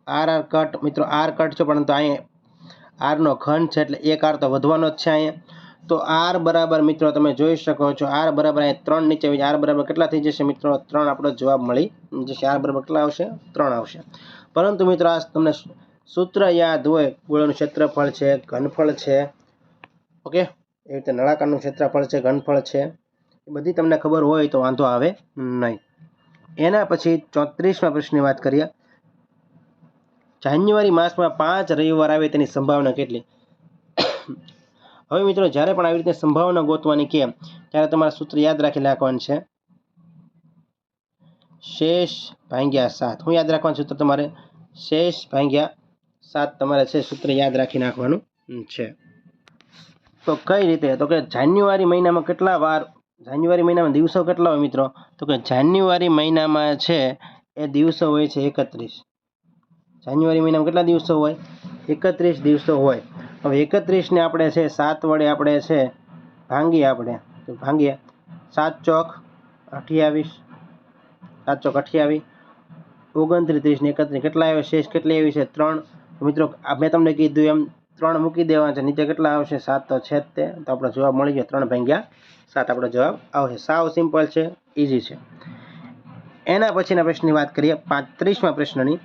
આર કટ. મિત્રો આર કટ છે પરંતુ અહીંયા આરનો ઘન છે એટલે એક આર તો વધવાનો જ છે અહીંયા. તો આર બરાબર મિત્રો તમે જોઈ શકો છો આર બરાબર અહીંયા 3 નીચે આવી આર બરાબર કેટલા થઈ જશે મિત્રો? 3 આપણો જવાબ મળી જશે. આર બરાબર કેટલા આવશે? 3 આવશે. પરંતુ મિત્રો આ તમને સૂત્ર યાદ હોય, ગોળાનું ક્ષેત્રફળ છે, ઘનફળ છે, ઓકે, એ રીતે નળાકારનું ક્ષેત્રફળ છે, ઘનફળ છે, એ બધી તમને ખબર હોય તો વાંધો આવે નહીં. એના પછી 34મા પ્રશ્નની વાત કરીએ. જાન્યુઆરી માસમાં 5 રવિવાર આવે તેની સંભાવના કેટલી? હવે મિત્રો જ્યારે પણ આવી રીતે સંભાવના ગોતવાની કે ત્યારે તમારે સૂત્ર યાદ રાખી નાખવાનું છે, શેષ ભાગ્યા 7. હું યાદ રાખવાનું સૂત્ર તમારે શેષ ભાગ્યા 7 તમારે છે સૂત્ર યાદ રાખી નાખવાનું છે. તો કઈ રીતે? તો કે જાન્યુઆરી મહિનામાં કેટલા વાર, જાન્યુઆરી મહિનામાં દિવસો કેટલા હોય મિત્રો? તો કે જાન્યુઆરી મહિનામાં છે એ દિવસો હોય છે 31. જાન્યુઆરી મહિનામાં કેટલા દિવસો હોય? 31 દિવસો હોય. હવે 31 ને આપણે છે 7 વડે આપણે છે ભાંગીએ, આપણે તો ભાંગીએ 7 ચોક 28, 7 ચોક 28, 29 ને 31 કેટલા આવે? શેષ કેટલી આવી છે? 3. મિત્રો મેં તમને કીધું એમ 3 મૂકી દેવાના છે, નીચે કેટલા આવશે? 7 તો છે જ તે, તો આપણો જવાબ મળી ગયો 3/7 આપણો જવાબ આવશે. સાવ સિમ્પલ છે, ઇઝી છે. એના પછીના પ્રશ્નની વાત કરીએ 35મા પ્રશ્નની.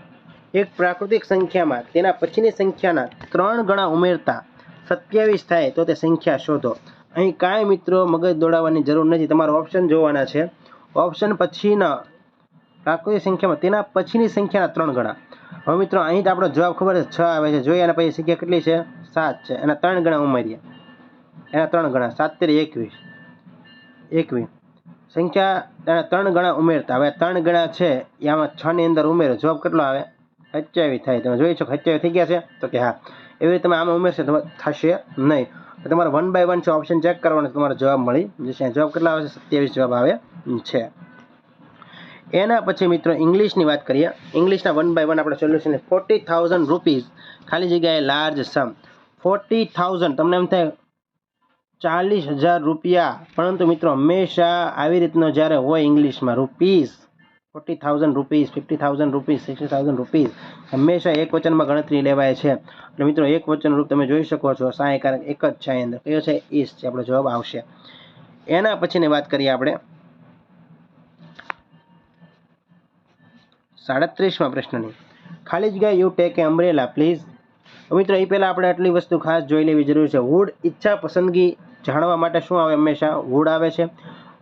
એક પ્રાકૃતિક સંખ્યામાં તેના પછીની સંખ્યાના 3 ગણા ઉમેરતા 27 થાય તો તે સંખ્યા શોધો. અહીં કાંઈ મિત્રો મગજ દોડાવવાની જરૂર નથી, તમારે ઓપ્શન જોવાના છે. ઓપ્શન પછીના પ્રાકૃતિક સંખ્યામાં તેના પછીની સંખ્યાના 3 ગણા. હવે મિત્રો અહીં તો આપણો જવાબ ખબર છે 6 આવે છે, જોઈએ. અને પછી સંખ્યા કેટલી છે? 7 છે, એના 3 ગણા ઉમેરીએ, એના 3 ગણા 7 તેરી 21 સંખ્યા એના 3 ગણા ઉમેરતા. હવે 3 ગણા છે એ આમાં 6 ની અંદર ઉમેરો, જવાબ કેટલો આવે? 27 થાય. તમે જોઈ શકો 27 થઈ ગયા છે? તો કે હા. એવી રીતે તમે આમાં ઉમેરશો તો થશે નહીં. તમારે 1 by 1 છે, ઓપ્શન ચેક કરવાનો, તમારો જવાબ મળી જશે. જવાબ કેટલા આવે છે? 27 જવાબ આવે છે. એના પછી મિત્રો ઇંગ્લિશની વાત કરીએ. ઇંગ્લિશના 1 by 1 આપણે સોલ્યુશન. 40,000 રૂપીઝ ખાલી જગ્યાએ લાર્જ સમ. 40,000 તમને એમ થાય 40,000 રૂપિયા, પરંતુ મિત્રો હંમેશા આવી રીતનો જ્યારે હોય ઇંગ્લિશમાં રૂપીઝ, 40,000 રૂપીઝ, 50,000 રૂપીઝ, 60,000 રૂપીઝ, હંમેશા એક વચનમાં ગણતરી લેવાય છે. એટલે મિત્રો એક વચન રૂપ તમે જોઈ શકો છો, સહાયકારક એક જ છે અંદર, કયો છે? ઈસ છે. આપણો જવાબ આવશે. એના પછીની વાત કરીએ આપણે 37મા પ્રશ્નની. ખાલી જગ્યા you take A umbrella please. મિત્રો એ પહેલાં આપણે આટલી વસ્તુ ખાસ જોઈ લેવી જરૂરી છે. વુડ ઈચ્છા પસંદગી જાણવા માટે શું આવે? હંમેશા વુડ આવે છે.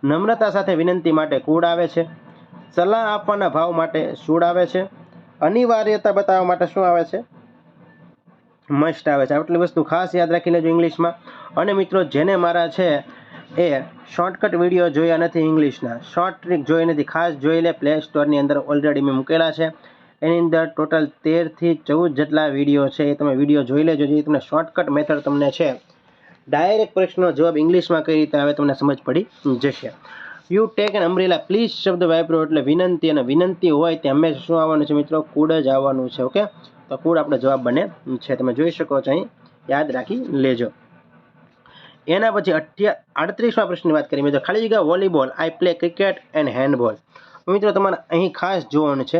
નમ્રતા સાથે વિનંતી માટે કુડ આવે છે. સલાહ આપવાના ભાવ માટે શુડ આવે છે. અનિવાર્યતા બતાવવા માટે શું આવે છે? મસ્ટ આવે છે. આટલી વસ્તુ ખાસ યાદ રાખી લેજો ઇંગ્લિશમાં. અને મિત્રો જેને મારા છે એ શોર્ટકટ વિડીયો જોયા નથી ઇંગ્લિશના, શોર્ટ ટ્રીક જોઈ નથી, ખાસ જોઈ લે. પ્લે સ્ટોરની અંદર ઓલરેડી મેં મૂકેલા છે. એની અંદર ટોટલ 13 થી 14 જેટલા વિડીયો છે, એ તમે વિડીયો જોઈ લેજો. જે તમને શોર્ટકટ મેથડ તમને છે ડાયરેક્ટ પ્રશ્નનો જવાબ ઇંગ્લિશમાં કઈ રીતે આવે તમને સમજ પડી જશે. You take an umbrella please શબ્દ વાપરો એટલે વિનંતી, અને વિનંતી હોય તે હંમેશા શું આવવાનું છે મિત્રો? કુડ જ આવવાનું છે. ઓકે, તો કુડ આપણો જવાબ બને છે. તમે જોઈ શકો છો, અહીં યાદ રાખી લેજો. એના પછી 38મા પ્રશ્નની વાત કરીએ મિત્રો. ખાલી જગ્યા volleyball, I play cricket and handball. મિત્રો તમારે અહીં ખાસ જોવાનું છે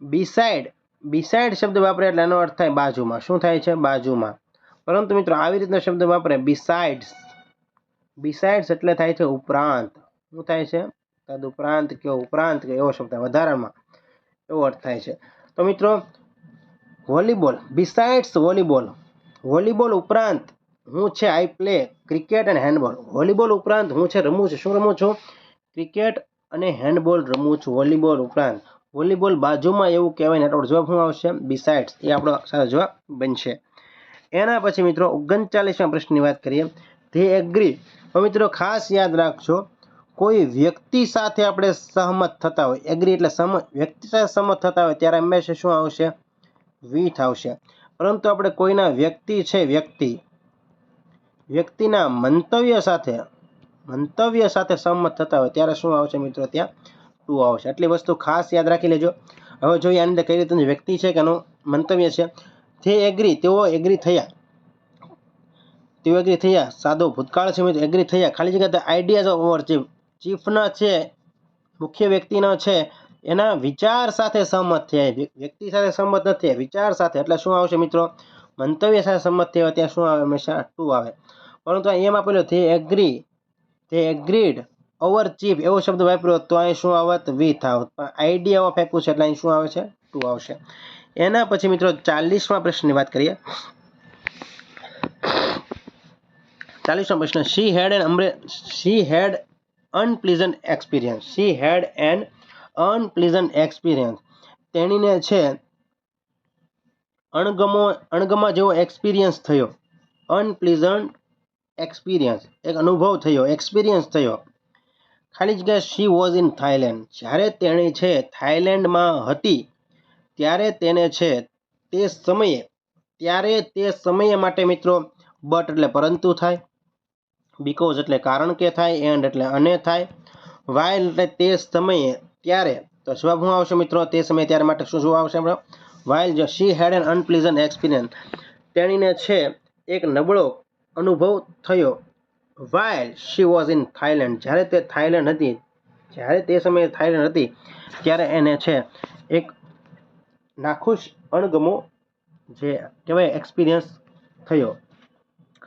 બિસાઇડ. બિસાઇડ શબ્દ વાપરે એટલે એનો અર્થ થાય બાજુમાં. શું થાય છે? બાજુમાં. પરંતુ મિત્રો આવી રીતનો શબ્દ વાપરે બિસાઇડ્સ. બિસાઇડ્સ એટલે થાય છે ઉપરાંત. શું થાય છે? તદુપરાંત કે ઉપરાંત કે એવો શબ્દ વધારામાં, એવો અર્થ થાય છે. તો મિત્રો વોલીબોલ, બિસાઇડ્સ વોલીબોલ, વોલીબોલ ઉપરાંત હું છે I play cricket and handball. Volleyball ઉપરાંત હું છે રમું છું. શું રમું છું? ક્રિકેટ અને હેન્ડબોલ રમું છું. વોલીબોલ ઉપરાંત. વોલીબોલ બાજુમાં એવું કહેવાય ને, આપણો જવાબ શું આવશે? બિસાઇડ્સ. એ આપણો સારો જવાબ બનશે. એના પછી મિત્રો 39મા પ્રશ્નની વાત કરીએ. They agree. હવે મિત્રો ખાસ યાદ રાખજો, કોઈ વ્યક્તિ સાથે આપણે સહમત થતા હોય, એગ્રી એટલે સહમત, વ્યક્તિ સાથે સહમત થતા હોય ત્યારે હંમેશા શું આવશે? વિથ આવશે. પરંતુ આપણે કોઈના વ્યક્તિ છે, વ્યક્તિના મંતવ્ય સાથે સહમત થતા હોય ત્યારે શું આવશે મિત્રો? ત્યાં ટુ આવશે. આટલી વસ્તુ ખાસ યાદ રાખી લેજો. હવે જોઈએ આની અંદર કઈ રીતે વ્યક્તિ છે કે એનું મંતવ્ય છે. તે એગ્રી, તેઓ એગ્રી થયા, સાદો ભૂતકાળ છે મિત્રો, એગ્રી થયા, ખાલી જગ્યા આઈડિયાઝ ઓફ અવર ચીફના છે, મુખ્ય વ્યક્તિનો છે, એના વિચાર સાથે સહમત થયા. વ્યક્તિ સાથે સહમત નથી, વિચાર સાથે, એટલે શું આવશે મિત્રો? મંતવ્ય સાથે સહમત થયા ત્યાં શું આવે? હંમેશા ટુ આવે. પરંતુ એમ આપેલું તે એગ્રીડ અવર ચીફ એવો શબ્દ વાપર્યો તો અહીં શું આવત? વિથ આવત. પણ આઈડિયા ઓફ આપ્યું છે એટલે અહીં શું આવે છે? ટુ આવશે. એના પછી મિત્રો 40મા પ્રશ્નની વાત કરીએ. 40મો પ્રશ્ન, she had an unpleasant experience. તેણીને છે અણગમા જેવો એક્સપિરિયન્સ થયો. અનપ્લીઝન્ટ એક્સપિરિયન્સ, એક અનુભવ થયો, એક્સપિરિયન્સ થયો. ખાલી જગ્યા she was in Thailand. જ્યારે તેણી છે થાઈલેન્ડમાં હતી ત્યારે તેને છે તે સમયે માટે મિત્રો બટ એટલે પરંતુ થાય, બીકોઝ એટલે કારણ કે થાય, એન્ડ એટલે અને થાય, વાઇલ એટલે તે સમયે ત્યારે. તો જવાબ શું આવશે મિત્રો? તે સમયે ત્યારે માટે શું જવાબ આવશે આપણો? વાઇલ. જો she had an unpleasant experience, તેણીને છે એક નબળો અનુભવ થયો. While she was in Thailand, જ્યારે તે સમયે થાઈલેન્ડ હતી ત્યારે એને છે એક નાખુશ અણગમો જે કહેવાય એક્સપિરિયન્સ થયો.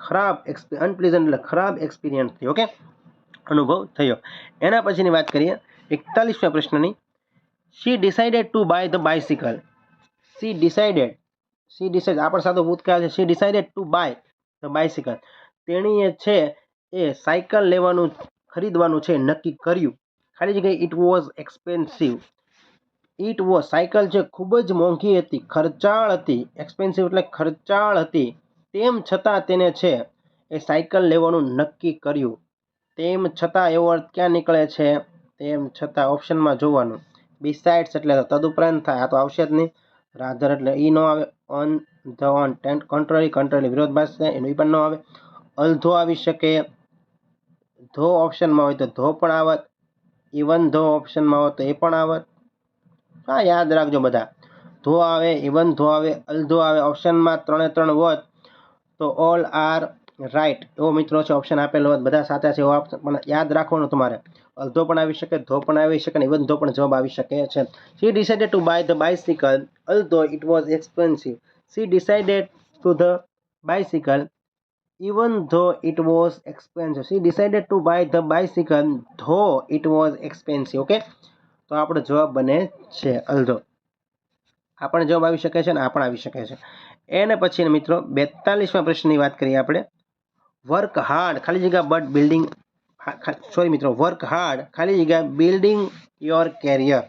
ખરાબ અનપ્લીઝન્ટ એટલે ખરાબ એક્સપિરિયન્સ થયો. ઓકે, અનુભવ થયો. એના પછીની વાત કરીએ 41મા પ્રશ્નની. she decided to buy the bicycle. she decided આપણે સાદો ભૂતકાળ છે. she decided to buy the bicycle. તેણીએ છે એ સાયકલ ખરીદવાનું છે નક્કી કર્યું. ખાલી જગ્યાએ ઇટ વોઝ એક્સપેન્સિવ. સાયકલ છે ખૂબ જ મોંઘી હતી, ખર્ચાળ હતી. એક્સપેન્સિવ એટલે ખર્ચાળ હતી. તેમ છતાં તેને છે એ સાયકલ લેવાનું નક્કી કર્યું. તેમ છતાં એવો અર્થ ક્યાં નીકળે છે? તેમ છતાં ઓપ્શનમાં જોવાનું. બિસાઇડ્સ એટલે તદુપરાંત થાય, આ તો આવશે જ નહીં. રાધર એટલે ઈ ન આવે. ઓન ધ ઓન કન્ટ્રી વિરોધભાસ છે, એનું પણ ન આવે. અલ્ધો આવી શકે. ધો ઓપ્શનમાં હોય તો ધો પણ આવત. ઇવન ધો ઓપ્શનમાં હોય તો એ પણ આવત. હા, યાદ રાખજો બધા. ધો આવે, ઇવન ધો આવે, અલ્ધો આવે. ઓપ્શનમાં 3 હોત તો ઓલ આર રાઈટ એવો મિત્રો છે ઓપ્શન આપેલો હોત, બધા સાચા છે એવો ઓપ્શન પણ યાદ રાખવાનું તમારે. અલ્ધો પણ આવી શકે, ધો પણ આવી શકે, ઇવન ધો પણ જવાબ આવી શકે છે. she decided to buy the bicycle although it was expensive. she decided to the bicycle even though it was expensive. she decided to buy the bicycle though it was expensive. Okay, તો આપણો જવાબ બને છે અલ્ધો. આ પણ જવાબ આવી શકે છે ને આ પણ આવી શકે છે. એને પછી મિત્રો 42મા પ્રશ્નની વાત કરીએ આપણે. વર્ક હાર્ડ ખાલી જગ્યા બટ બિલ્ડિંગ વર્ક હાર્ડ ખાલી જગ્યા બિલ્ડિંગ યોર કેરિયર.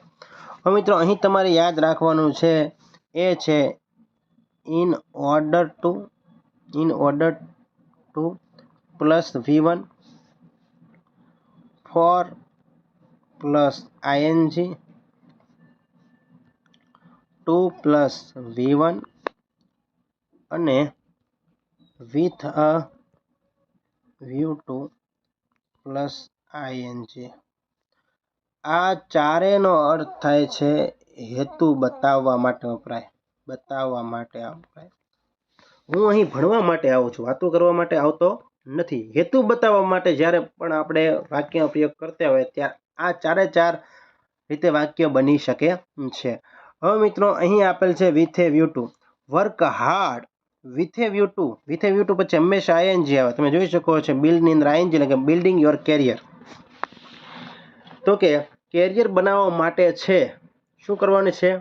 હવે મિત્રો અહીં તમારે યાદ રાખવાનું છે એ છે in order to plus V1, for plus ING, to plus V1 અને with a view to plus ING. આ ચારેયનો અર્થ થાય છે હેતુ બતાવવા માટે વપરાય. હું અહીં ભણવા માટે આવું છું, વાતો કરવા માટે આવતો નથી. હેતુ બતાવવા માટે જ્યારે પણ આપણે વાક્યનો પ્રયોગ કરતા હોય ત્યારે આ ચાર રીતે વાક્ય બની શકે છે. હવે મિત્રો અહીં આપેલ છે with a view to. Work hard with a view to પછી હંમેશા ING આવે. તમે જોઈ શકો છો બિલ્ડની અંદર ING એટલે કે બિલ્ડિંગ યોર કેરિયર. તો કે કેરિયર બનાવવા માટે છે શું કરવાનું છે?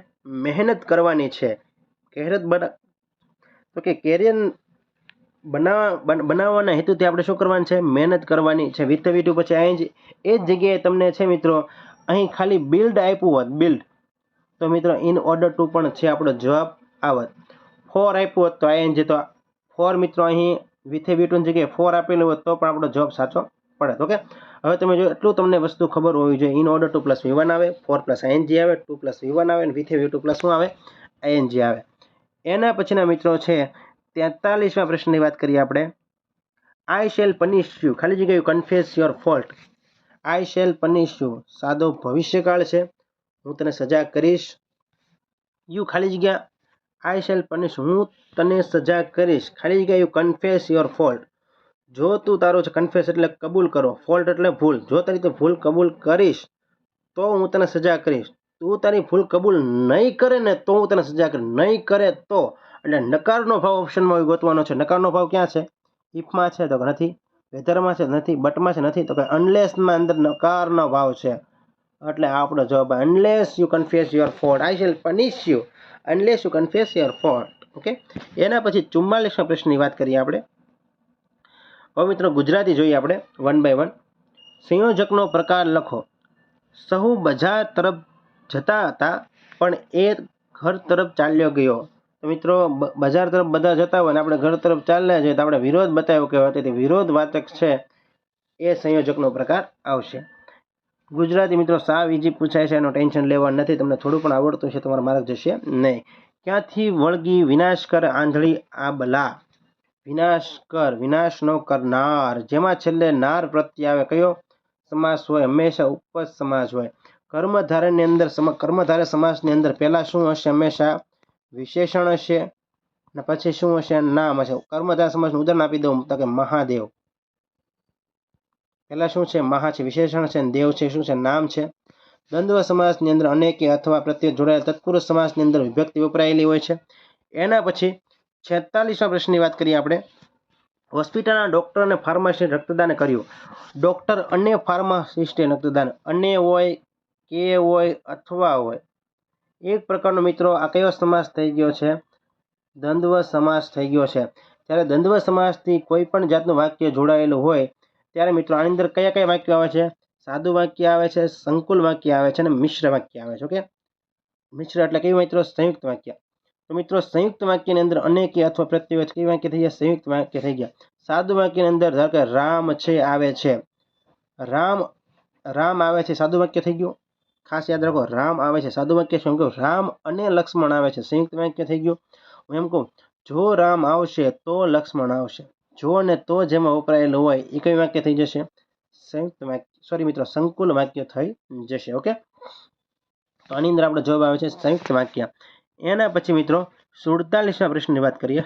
મહેનત કરવાની છે. તો કે કેરિયર બનાવવાના હેતુથી આપણે શું કરવાનું છે? મહેનત કરવાની છે. વિથ વ્યૂ ટુ પછી ING. એ જ જગ્યાએ તમને છે મિત્રો અહીં ખાલી બિલ્ડ આપ્યું હોત, બિલ્ડ, તો મિત્રો ઇન ઓર્ડર ટુ પણ છે આપણો જવાબ આવત. ફોર આપ્યું હોત તો ING, તો ફોર મિત્રો અહીં વિથ એ વ્યૂ ટુની જગ્યાએ ફોર આપેલું હોત તો પણ આપણો જવાબ સાચો પડે. ઓકે, હવે તમે જો એટલું તમને વસ્તુ ખબર હોવી જોઈએ. ઇન ઓર્ડર 2 + v1 આવે, 4 + ing આવે, 2 + v1 આવે અને v3 v2 + શું આવે? ing આવે. એના પછીના મિત્રો છે 43મા પ્રશ્નની વાત કરીએ આપણે. આઈ શેલ પનિશ યુ, ખાલી જગ્યા confess your fault. I shell પનિશ you સાદો ભવિષ્યકાળ છે. હું તને સજા કરીશ. યુ ખાલી જગ્યા આઈ શેલ પનિશ, હું તને સજા કરીશ. ખાલી જગ્યા યુ કન્ફેસ યોર ફોલ્ટ. જો તું તારો કન્ફેસ એટલે કબૂલ કરો, ફોલ્ટ એટલે ભૂલ. જો તારી ભૂલ કબૂલ કરીશ તો હું તને સજા કરીશ. તું તારી ભૂલ કબૂલ નહીં કરે ને તો હું તને સજા કરીશ. નહીં કરે તો, એટલે નકારનો ભાવ ઓપ્શનમાં ગોતવાનો છે. નકારનો ભાવ ક્યાં છે? ઇફમાં છે તો નથી, વેધરમાં છે નથી, બટમાં છે નથી, તો કે અનલેસમાં અંદર નકારનો ભાવ છે. એટલે આપણો જવાબ unless you confess your fault, I shell પનિશ you unless you confess your fault. Okay. એના પછી 44મા પ્રશ્નની વાત કરીએ આપણે. હવે મિત્રો ગુજરાતી જોઈએ આપણે 1 by 1. સંયોજકનો પ્રકાર લખો. સહુ બજાર તરફ જતા હતા પણ એ ઘર તરફ ચાલ્યો ગયો. તો મિત્રો બજાર તરફ બધા જતા હોય ને આપણે ઘર તરફ ચાલ્યા જઈએ તો આપણે વિરોધ બતાવ્યો કહેવાય. તેથી વિરોધવાચક છે એ સંયોજકનો પ્રકાર આવશે. ગુજરાતી મિત્રો સાવ ઈજી પૂછાય છે, એનો ટેન્શન લેવા નથી. તમને થોડું પણ આવડતું છે તમારા માર્ક જશે નહીં. ક્યાંથી વળગી વિનાશ કર આંધળી આબલા. વિનાશ કર, વિનાશ નો કરનાર, જેમાં છેલ્લે નાર પ્રત્યય આવે. કયો સમાસ હોય? હંમેશા ઉપપદ સમાસ હોય. કર્મધારયની અંદર કર્મધારય સમાસની અંદર પહેલા શું હશે? હંમેશા વિશેષણ હશે અને પછી શું હશે? નામ હશે. કર્મધારય સમાસનું ઉદાહરણ આપી દઉં તો કે મહાદેવ. પહેલા શું છે? મહા છે, વિશેષણ છે, દેવ છે, શું છે? નામ છે. દ્વંદ્વ સમાસની અંદર અનેકે અથવા પ્રત્યે જોડાયેલા તત્પુરુષ સમાસની અંદર વિભક્તિ વપરાયેલી હોય છે. એના પછી 46મા પ્રશ્નની વાત કરીએ આપણે. હોસ્પિટલના ડોક્ટર અને ફાર્માસિસ્ટે રક્તદાન કર્યું. ડોક્ટર અને ફાર્માસિસ્ટે રક્તદાન, અને હોય, કે હોય અથવા હોય, એક પ્રકારનો મિત્રો આ કયો સમાસ થઈ ગયો છે? દ્વંદ્વ સમાસ થઈ ગયો છે. ત્યારે દ્વંદ્વ સમાસથી કોઈ પણ જાતનું વાક્ય જોડાયેલું હોય ત્યારે મિત્રો આની અંદર કયા કયા વાક્યો આવે છે? સાદું વાક્ય આવે છે, સંકુલ વાક્ય આવે છે અને મિશ્ર વાક્ય આવે છે. ઓકે. મિશ્ર એટલે કયું મિત્રો? સંયુક્ત વાક્ય. તો મિત્રો સંયુક્ત વાક્યની અંદર અનેકી અથવા પ્રત્યય કઈ વાક્ય થઈ ગયા? સંયુક્ત વાક્ય થઈ ગયા. સાદું વાક્યની અંદર ધારો કે રામ છે આવે છે, રામ આવે છે, સાદું વાક્ય થઈ ગયું. ખાસ યાદ રાખો, રામ આવે છે સાદું વાક્ય છે. એમ કહું રામ અને લક્ષ્મણ આવે છે, સંયુક્ત વાક્ય થઈ ગયું. હું એમ કહું જો રામ આવશે તો લક્ષ્મણ આવશે. જો અને તો જેમાં વપરાયેલું હોય એ કઈ વાક્ય થઈ જશે? સંયુક્ત વાક્ય, સોરી મિત્રો સંકુલ વાક્ય થઈ જશે. ઓકે. તો આની અંદર આપણો જવાબ આવે છે સંયુક્ત વાક્ય. એના પછી મિત્રો 47મા પ્રશ્નની વાત કરીએ.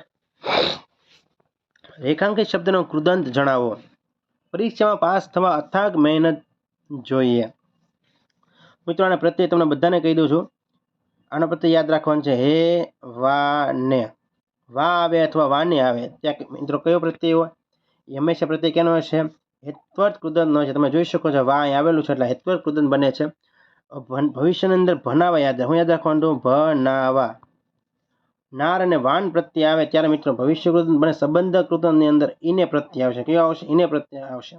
રેખાંકિત શબ્દનો કૃદંત જણાવો. પરીક્ષામાં પાસ થવા અથાગ મહેનત જોઈએ. મિત્રો આના પ્રત્યે તમને બધાને કહી દઉં છું. આના પ્રત્યે યાદ રાખવાનું છે હે, વા, ને. વા આવે અથવા વાને આવે ત્યાં મિત્રો કયો પ્રત્યય હોય? એ હંમેશા પ્રત્યય કેનો હશે? હેત્વર્ત કૃદંત નો છે. તમે જોઈ શકો છો વા અહીં આવેલું છે એટલે હેત્વર્ત કૃદંત બને છે. ભવિષ્યની અંદર ભનાવા યાદ હું યાદ રાખવાનું? ભનાવા. નાર અને વાન પ્રત્યય આવે ત્યારે મિત્રો ભવિષ્ય કૃદંત બને. સંબંધ કૃદંતની અંદર ઈને પ્રત્યય આવશે. કયો આવશે? ઈને પ્રત્યય આવશે.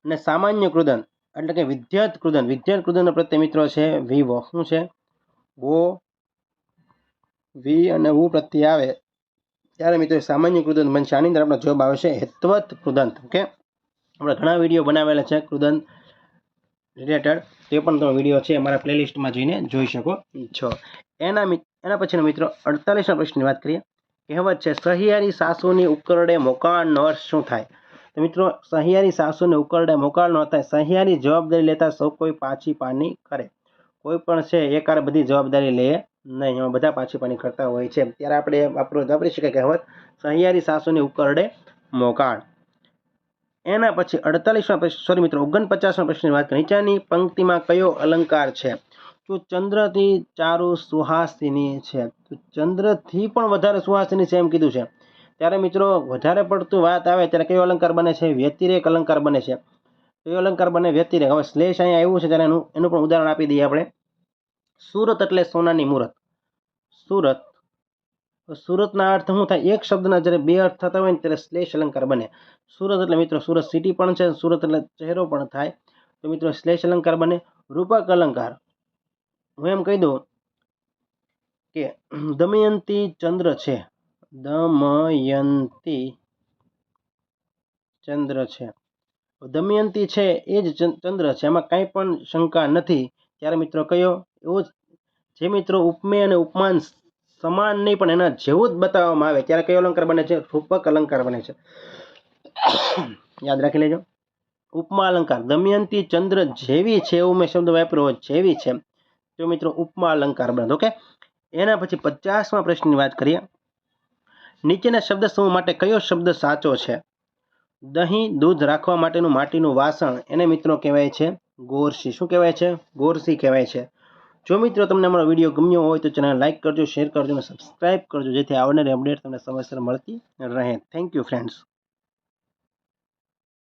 અને સામાન્ય કૃદંત એટલે કે વિદ્યાર્થ કૃદંત. વિદ્યાર્થ કૃદંતનો પ્રત્યય મિત્રો છે વિવો. શું છે? વો, વી અને ઉ પ્રત્યય આવે ત્યારે મિત્રો સામાન્ય કૃદંત બનશે. આની અંદર આપણો જવાબ આવે છે હેત્વત કૃદંત. ઓકે. આપણે ઘણા વિડીયો બનાવેલા છે કૃદંત રિલેટેડ, તે પણ તમે વિડીયો છે અમારા પ્લેલિસ્ટમાં જઈને જોઈ શકો છો. એના પછીનો મિત્રો 48મા પ્રશ્નની વાત કરીએ. કહેવત છે સહિયારી સાસુની ઉકરડે મોકાળનો અર્થ શું થાય? તો મિત્રો સહિયારી સાસુને ઉકરડે મોકાળ ન થાય. સહિયારી જવાબદારી લેતા સૌ કોઈ પાછી પાની કરે. કોઈ પણ છે એકાર બધી જવાબદારી લે નહીં, એમાં બધા પાછી પાની કરતા હોય છે. ત્યારે આપણે વાપરી શકાય કહેવત સહિયારી સાસુની ઉકરડે મોકાળ. એના પછી 49મા પ્રશ્નની વાત કરીએ. નીચેની પંક્તિમાં કયો અલંકાર છે? તો ચંદ્રથી ચારુ સુહાસિની છે. તો ચંદ્રથી પણ વધારે સુહાસિની છે એમ કીધું છે. ત્યારે મિત્રો વધારે પડતું વાત આવે ત્યારે કયો અલંકાર બને છે? વ્યતિરેક અલંકાર બને છે. કયો અલંકાર બને? વ્યતિરેક. હવે શ્લેષ અહીંયા આવ્યું છે ત્યારે એનું પણ ઉદાહરણ આપી દઈએ આપણે. સુરત એટલે સોનાની મુહૂર્ત. સુરત, સુરતના અર્થ શું થાય? એક શબ્દના જ્યારે બે અર્થ થતા હોય ને ત્યારે શ્લેષ અલંકાર બને. સુરત એટલે મિત્રો સુરત સિટી પણ છે, સુરત એટલે ચહેરો પણ થાય, તો મિત્રો શ્લેષ અલંકાર બને. રૂપક અલંકાર હું એમ કહી દઉં કે દમયંતી ચંદ્ર છે. દમયંતી ચંદ્ર છે. દમયંતી છે એ જ ચંદ્ર છે, એમાં કાંઈ પણ શંકા નથી. ત્યારે મિત્રો કયો? એવો જે મિત્રો ઉપમેય અને ઉપમાન સમાન નહીં પણ એના જેવું જ બતાવવામાં આવે ત્યારે કયો અલંકાર બને છે? રૂપક અલંકાર બને છે. યાદ રાખી લેજો. ઉપમા અલંકાર, દમયંતી ચંદ્ર જેવી છે એવું મેં શબ્દ વાપર્યો હોય, જેવી છે, તો મિત્રો ઉપમા અલંકાર બને. ઓકે, એના પછી 50મા પ્રશ્નની વાત કરીએ. નીચેના શબ્દ સમૂહ માટે કયો શબ્દ સાચો છે? દહીં, દૂધ રાખવા માટેનું માટીનું વાસણ, એને મિત્રો કહેવાય છે ગોરસી. શું કહેવાય છે? ગોરસી કહેવાય છે. જો મિત્રો તમને અમારો વિડીયો ગમ્યો હોય તો ચેનલ લાઇક કરજો, શેર કરજો અને સબસ્ક્રાઇબ કરજો, જેથી આવનારી અપડેટ તમને સમયસર મળતી રહે. Thank you friends.